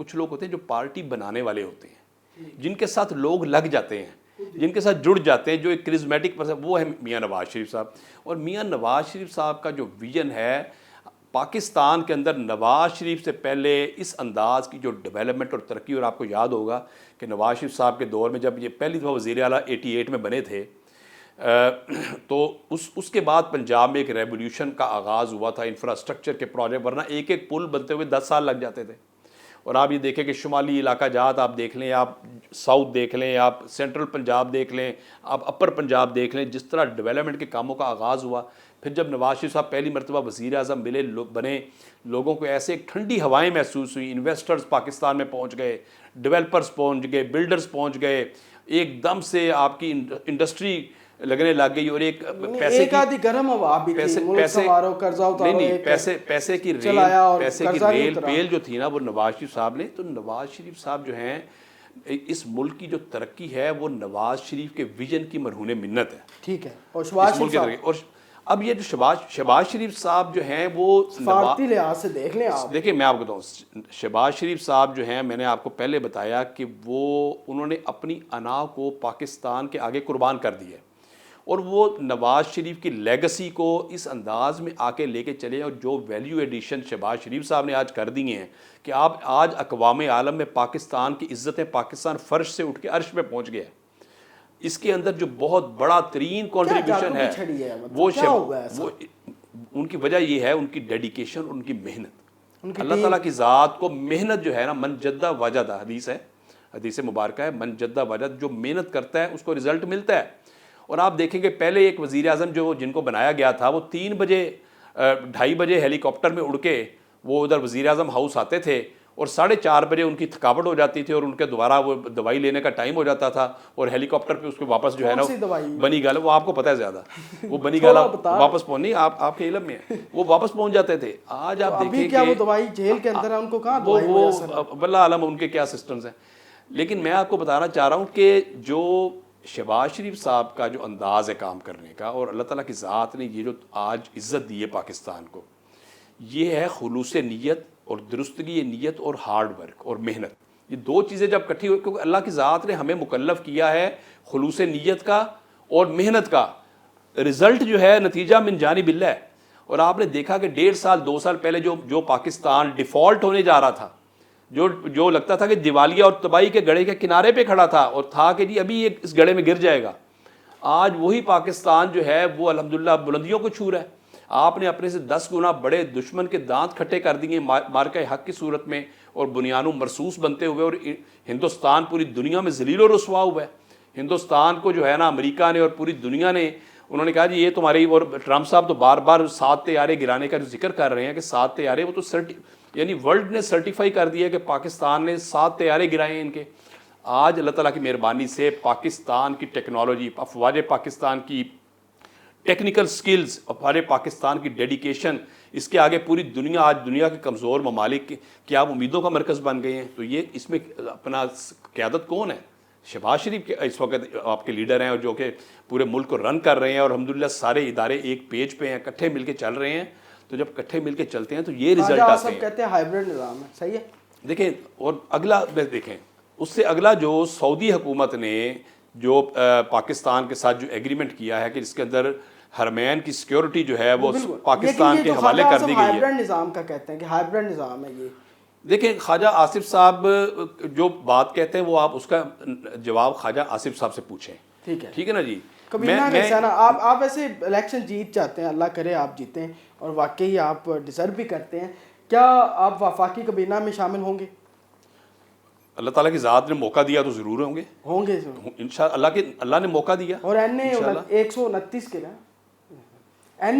کچھ لوگ ہوتے ہیں جو پارٹی بنانے والے ہوتے ہیں, جن کے ساتھ لوگ لگ جاتے ہیں, جن کے ساتھ جڑ جاتے ہیں, جو ایک کرزمیٹک پرسن, وہ ہے میاں نواز شریف صاحب. اور میاں نواز شریف صاحب کا جو ویژن ہے پاکستان کے اندر, نواز شریف سے پہلے اس انداز کی جو ڈیولپمنٹ اور ترقی, اور آپ کو یاد ہوگا کہ نواز شریف صاحب کے دور میں جب یہ پہلی دفعہ وزیر اعلیٰ 88 میں بنے تھے, تو اس کے بعد پنجاب میں ایک ریولیوشن کا آغاز ہوا تھا انفراسٹرکچر کے پروجیکٹ, ورنہ ایک ایک پل بنتے ہوئے 10 سال لگ جاتے تھے. اور آپ یہ دیکھیں کہ شمالی علاقہ جات آپ دیکھ لیں, آپ ساؤتھ دیکھ لیں, آپ سینٹرل پنجاب دیکھ لیں, آپ اپر پنجاب دیکھ لیں, جس طرح ڈیولپمنٹ کے کاموں کا آغاز ہوا. پھر جب نواز شریف صاحب پہلی مرتبہ وزیر اعظم بنے, لوگوں کو ایسے ایک ٹھنڈی ہوائیں محسوس ہوئی, انویسٹرز پاکستان میں پہنچ گئے, ڈیولپرز پہنچ گئے, بلڈرز پہنچ گئے, ایک دم سے آپ کی انڈسٹری لگنے لگ گئی. اور ایک پیسے کی آدھی گرم ہوا بھی تھی, ملک سنوارو, قرضہ اتارو, پیسے کی ریل پیل جو تھی نا, وہ نواز شریف صاحب نے. تو نواز شریف صاحب جو ہیں, اس ملک کی جو ترقی ہے وہ نواز شریف کے ویژن کی مرہون منت ہے. ٹھیک ہے. اور شہباز شریف صاحب, اور اب یہ جو شہباز شریف صاحب جو ہیں وہ سفارتی لحاظ سے دیکھ لیں آپ, دیکھیں میں آپ کو بتاؤں, شہباز شریف صاحب جو ہیں, میں نے آپ کو پہلے بتایا کہ انہوں نے اپنی انا کو پاکستان کے آگے قربان کر دی ہے, اور وہ نواز شریف کی لیگسی کو اس انداز میں آ کے لے کے چلے. اور جو ویلیو ایڈیشن شہباز شریف صاحب نے آج کر دی ہیں کہ آپ آج اقوام عالم میں پاکستان کی عزتیں, پاکستان فرش سے اٹھ کے عرش پہ پہنچ گیا ہے. اس کے اندر جو بہت بڑا ترین کنٹریبیوشن ہے وہ ان کی وجہ یہ ہے, ان کی ڈیڈیکیشن, ان کی محنت. اللہ تعالیٰ کی ذات کو محنت جو ہے نا, من جدہ وجدہ, حدیث مبارکہ ہے, من جدہ وجد, جو محنت کرتا ہے اس کو رزلٹ ملتا ہے. اور آپ دیکھیں کہ پہلے ایک وزیر اعظم جن کو بنایا گیا تھا, وہ 3 بجے 2:30 بجے ہیلی کاپٹر میں اڑ کے وہ ادھر وزیر اعظم ہاؤس آتے تھے, اور 4:30 بجے ان کی تھکاوٹ ہو جاتی تھی, اور ان کے دوبارہ وہ دوائی لینے کا ٹائم ہو جاتا تھا, اور ہیلی کاپٹر پہ اس کو واپس جو ہے نا بنی گالا, وہ آپ کو پتہ ہے زیادہ, وہ بنی گالا واپس پہنچ نہیں, آپ کے علم میں ہے, وہ واپس پہنچ جاتے تھے. آج آپ دیکھیں کہ وہ دوائی جیل کے اندر ہے, ان کو کہاں وہ واللہ عالم ان کے کیا سسٹمز ہیں. لیکن میں آپ کو بتانا چاہ رہا ہوں کہ جو شہباز شریف صاحب کا جو انداز ہے کام کرنے کا, اور اللہ تعالیٰ کی ذات نے یہ جو آج عزت دی ہے پاکستان کو, یہ ہے خلوص نیت اور درستگی نیت اور ہارڈ ورک اور محنت. یہ 2 چیزیں جب اکٹھی ہوئی, کیونکہ اللہ کی ذات نے ہمیں مکلف کیا ہے خلوص نیت کا اور محنت کا, رزلٹ جو ہے نتیجہ من جانب اللہ ہے. اور آپ نے دیکھا کہ 1.5 سال 2 سال پہلے جو پاکستان ڈیفالٹ ہونے جا رہا تھا, جو لگتا تھا کہ دیوالیہ اور تباہی کے گڑھے کے کنارے پہ کھڑا تھا, اور تھا کہ جی ابھی یہ اس گڑھے میں گر جائے گا, آج وہی پاکستان جو ہے وہ الحمدللہ بلندیوں کو چھو رہا ہے. آپ نے اپنے سے 10 گنا بڑے دشمن کے دانت کھٹے کر دیے مارکہ حق کی صورت میں, اور بنیانوں مرصوص بنتے ہوئے, اور ہندوستان پوری دنیا میں ذلیل و رسوا ہوا ہے. ہندوستان کو جو ہے نا امریکہ نے اور پوری دنیا نے, انہوں نے کہا جی یہ تمہاری, اور ٹرمپ صاحب تو بار بار 7 طیارے گرانے کا جو ذکر کر رہے ہیں کہ 7 طیارے, وہ تو یعنی ورلڈ نے سرٹیفائی کر دیا کہ پاکستان نے 7 طیارے گرائے ہیں ان کے. آج اللہ تعالیٰ کی مہربانی سے پاکستان کی ٹیکنالوجی, افواج پاکستان کی ٹیکنیکل سکلز, افواج پاکستان کی ڈیڈیکیشن, اس کے آگے پوری دنیا, آج دنیا کے کمزور ممالک کی آپ امیدوں کا مرکز بن گئے ہیں. تو یہ اس میں اپنا قیادت کون ہے؟ شہباز شریف کے اس وقت آپ کے لیڈر ہیں, اور جو کہ پورے ملک کو رن کر رہے ہیں, اور الحمدللہ سارے ادارے ایک پیج پہ ہیں, اکٹھے مل کے چل رہے ہیں. تو جب اکٹھے مل کے چلتے ہیں تو یہ رزلٹ آتے ہیں. کہتے ہیں ہائبرڈ نظام ہے, صحیح ہے. دیکھیں, اور اگلا دیکھیں, اس سے اگلا جو سعودی حکومت نے جو پاکستان کے ساتھ جو ایگریمنٹ کیا ہے کہ جس کے اندر حرمین کی سیکیورٹی جو ہے وہ پاکستان کے حوالے کر دی گئی ہے. ہائبرڈ نظام کا کہتے ہیں کہ ہائبرڈ نظام ہے یہ. دیکھیں, خواجہ آصف صاحب جو بات کہتے ہیں وہ آپ اس کا جواب خواجہ آصف صاحب سے پوچھیں. ٹھیک ہے نا جی. آپ ایسے الیکشن جیت جاتے ہیں, اللہ کرے آپ جیتیں, اور واقعی آپ ڈیزرو بھی کرتے ہیں, کیا آپ وفاقی کابینہ میں شامل ہوں گے؟ اللہ تعالیٰ کی ذات نے موقع دیا تو ضرور ہوں گے انشاءاللہ. اللہ نے موقع دیا. اور این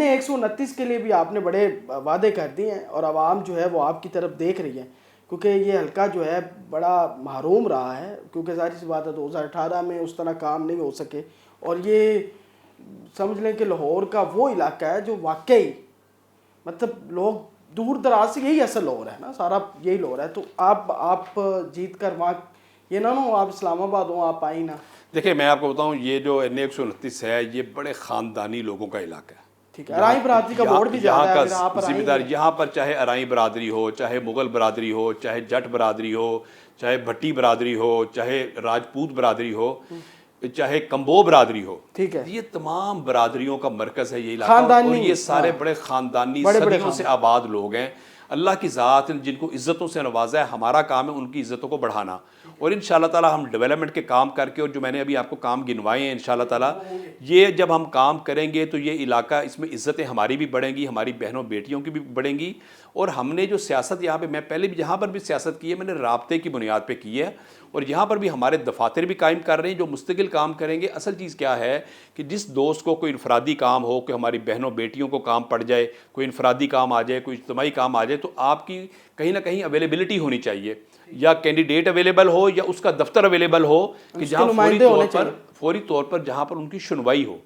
اے 129 کے لیے بھی آپ نے بڑے وعدے کر دیے ہیں, اور عوام جو ہے وہ آپ کی طرف دیکھ رہی ہے, کیونکہ یہ حلقہ جو ہے بڑا محروم رہا ہے, کیونکہ ظاہر سی بات ہے 2018 میں اس طرح کام نہیں ہو سکے. اور یہ سمجھ لیں کہ لاہور کا وہ علاقہ ہے جو واقعی مطلب لوگ دور دراز سے, یہی اصل لاہور ہے نا, سارا یہی لاہور ہے. تو آپ جیت کر وہاں یہ نہ ہو آپ اسلام آباد ہوں, آپ آئیں نا. دیکھیں, میں آپ کو بتاؤں, یہ جو این اے 129 ہے یہ بڑے خاندانی لوگوں کا علاقہ ہے. ٹھیک ہے، ارائی برادری کا ووٹ بھی زیادہ ہے، پھر آپ ذمہ دار یہاں پر چاہے ارائی برادری ہو، چاہے مغل برادری ہو، چاہے جٹ برادری ہو، چاہے بھٹی برادری ہو، چاہے راجپوت برادری ہو، چاہے کمبو برادری ہو، ٹھیک ہے، یہ تمام برادریوں کا مرکز ہے یہ علاقہ، اور یہ سارے بڑے خاندانی صدیوں سے آباد لوگ ہیں. اللہ کی ذات جن کو عزتوں سے نوازا ہے، ہمارا کام ہے ان کی عزتوں کو بڑھانا، اور ان شاء اللہ تعالیٰ ہم ڈیولپمنٹ کے کام کر کے، اور جو میں نے ابھی آپ کو کام گنوائے ہیں ان شاء اللہ تعالیٰ، یہ جب ہم کام کریں گے تو یہ علاقہ، اس میں عزتیں ہماری بھی بڑھیں گی، ہماری بہنوں بیٹیوں کی بھی بڑھیں گی. اور ہم نے جو سیاست یہاں پہ، میں پہلے بھی جہاں پر بھی سیاست کی ہے میں نے رابطے کی بنیاد پہ کی ہے، اور یہاں پر بھی ہمارے دفاتر بھی قائم کر رہے ہیں جو مستقل کام کریں گے. اصل چیز کیا ہے کہ جس دوست کو کوئی انفرادی کام ہو، کہ ہماری بہنوں بیٹیوں کو کام پڑ جائے، کوئی انفرادی کام آ جائے، کوئی اجتماعی کام آ جائے، تو آپ کی کہیں نہ کہیں اویلیبلٹی ہونی چاہیے، یا کینڈیڈیٹ اویلیبل ہو یا اس کا دفتر اویلیبل ہو، کہ جہاں فوری طور پر جہاں پر ان کی سنوائی ہو،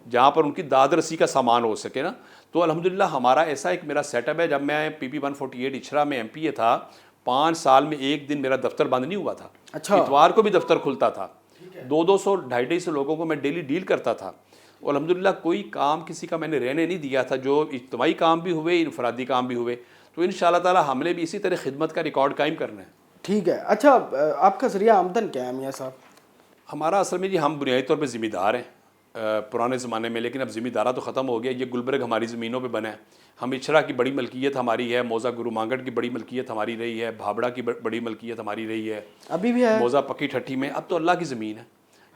جہاں پر ان کی داد رسی کا سامان ہو سکے نا. تو الحمدللہ ہمارا ایسا ایک میرا سیٹ اپ ہے. جب میں پی 148 اچھرا میں ایم پی اے تھا، 5 سال میں ایک دن میرا دفتر بند نہیں ہوا تھا. اتوار کو بھی دفتر کھلتا تھا. 200 250 لوگوں کو میں ڈیلی ڈیل کرتا تھا. اور الحمدللہ کوئی کام کسی کا میں نے رہنے نہیں دیا تھا، جو اجتماعی کام بھی ہوئے، انفرادی کام بھی ہوئے. تو ان شاء اللہ تعالیٰ ہم نے بھی اسی طرح خدمت کا ریکارڈ قائم کرنا ہے. ٹھیک ہے. اچھا، آپ کا ذریعہ آمدن کیا ہے میاں صاحب؟ ہمارا اصل میں جی ہم بنیادی طور پہ ذمہ دار ہیں پرانے زمانے میں، لیکن اب ذمہ دارہ تو ختم ہو گیا. یہ گلبرگ ہماری زمینوں پہ بنا ہے. ہم اچھرا کی بڑی ملکیت ہماری ہے، موزہ گرو مانگڑ کی بڑی ملکیت ہماری رہی ہے، بھابڑا کی بڑی ملکیت ہماری رہی ہے، ابھی بھی ہے موزہ پکی ٹھٹی میں. اب تو اللہ کی زمین ہے،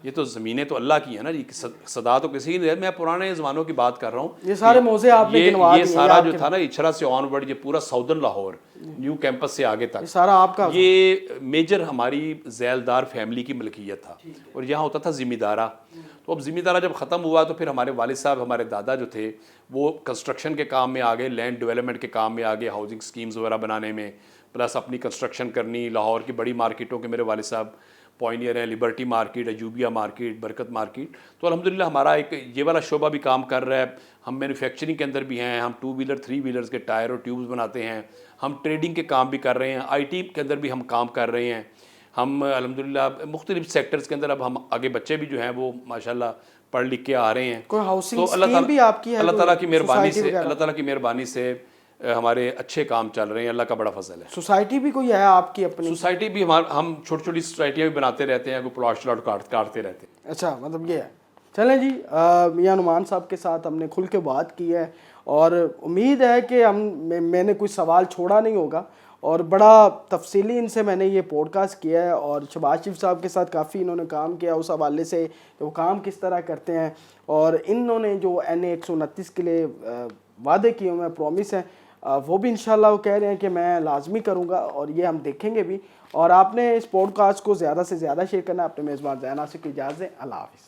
یہ تو زمینیں تو اللہ کی ہیں نا جی، صدا تو کسی نہیں ہے. میں پرانے زمانوں کی بات کر رہا ہوں. یہ سارے موزے آپ نے گنوا دیے، یہ سارا جو تھا نا اچھرا سے آن ورڈ، یہ پورا ساؤدرن لاہور نیو کیمپس سے آگے تک سارا آپ کا، یہ میجر ہماری ذیلدار فیملی کی ملکیت تھا، اور یہاں ہوتا تھا ذمہ دارہ. تو اب ذمہ دارہ جب ختم ہوا تو پھر ہمارے والد صاحب، ہمارے دادا جو تھے، وہ کنسٹرکشن کے کام میں آگے، لینڈ ڈیولپمنٹ کے کام میں آگے، ہاؤسنگ سکیمز وغیرہ بنانے میں، پلس اپنی کنسٹرکشن کرنی. لاہور کی بڑی مارکیٹوں کے میرے والد صاحب پوائنیئر ہیں، لبرٹی مارکیٹ، ایوبیہ مارکیٹ، برکت مارکیٹ. تو الحمدللہ ہمارا ایک یہ والا شعبہ بھی کام کر رہا ہے. ہم مینوفیکچرنگ کے اندر بھی ہیں، ہم 2 ویلر 3 ویلرز کے ٹائر اور ٹیوبز بناتے ہیں. ہم ٹریڈنگ کے کام بھی کر رہے ہیں، آئی ٹی کے اندر بھی ہم کام کر رہے ہیں. ہم الحمدللہ مختلف سیکٹرز کے اندر اب ہم آگے بچے بھی جو ہیں وہ ماشاءاللہ پڑھ لکھ کے آ رہے ہیں. تو اللہ تعالیٰ کی مہربانی سے ہمارے اچھے کام چل رہے ہیں. اللہ کا بڑا فضل ہے. سوسائٹی بھی کوئی ہے آپ کی اپنی؟ سوسائٹی بھی ہم چھوٹی چھوٹی سوسائٹیاں بھی بناتے رہتے ہیں، کوئی پلاٹ شلاٹ کاٹتے رہتے ہیں. اچھا، مطلب یہ ہے. چلیں جی، میاں نعمان صاحب کے ساتھ ہم نے کھل کے بات کی ہے، اور امید ہے کہ میں نے کوئی سوال چھوڑا نہیں ہوگا، اور بڑا تفصیلی ان سے میں نے یہ پوڈ کاسٹ کیا ہے. اور شہباز شریف صاحب کے ساتھ کافی انہوں نے کام کیا اس حوالے سے کہ وہ کام کس طرح کرتے ہیں، اور انہوں نے جو NA 129 کے لیے وعدے کیے ہوئے ہیں، پرومس ہیں، وہ بھی انشاءاللہ وہ کہہ رہے ہیں کہ میں لازمی کروں گا، اور یہ ہم دیکھیں گے بھی. اور آپ نے اس پوڈ کاسٹ کو زیادہ سے زیادہ شیئر کرنا ہے. اپنے میزبان زین ناصر کی اجازت دیں. اللہ حافظ.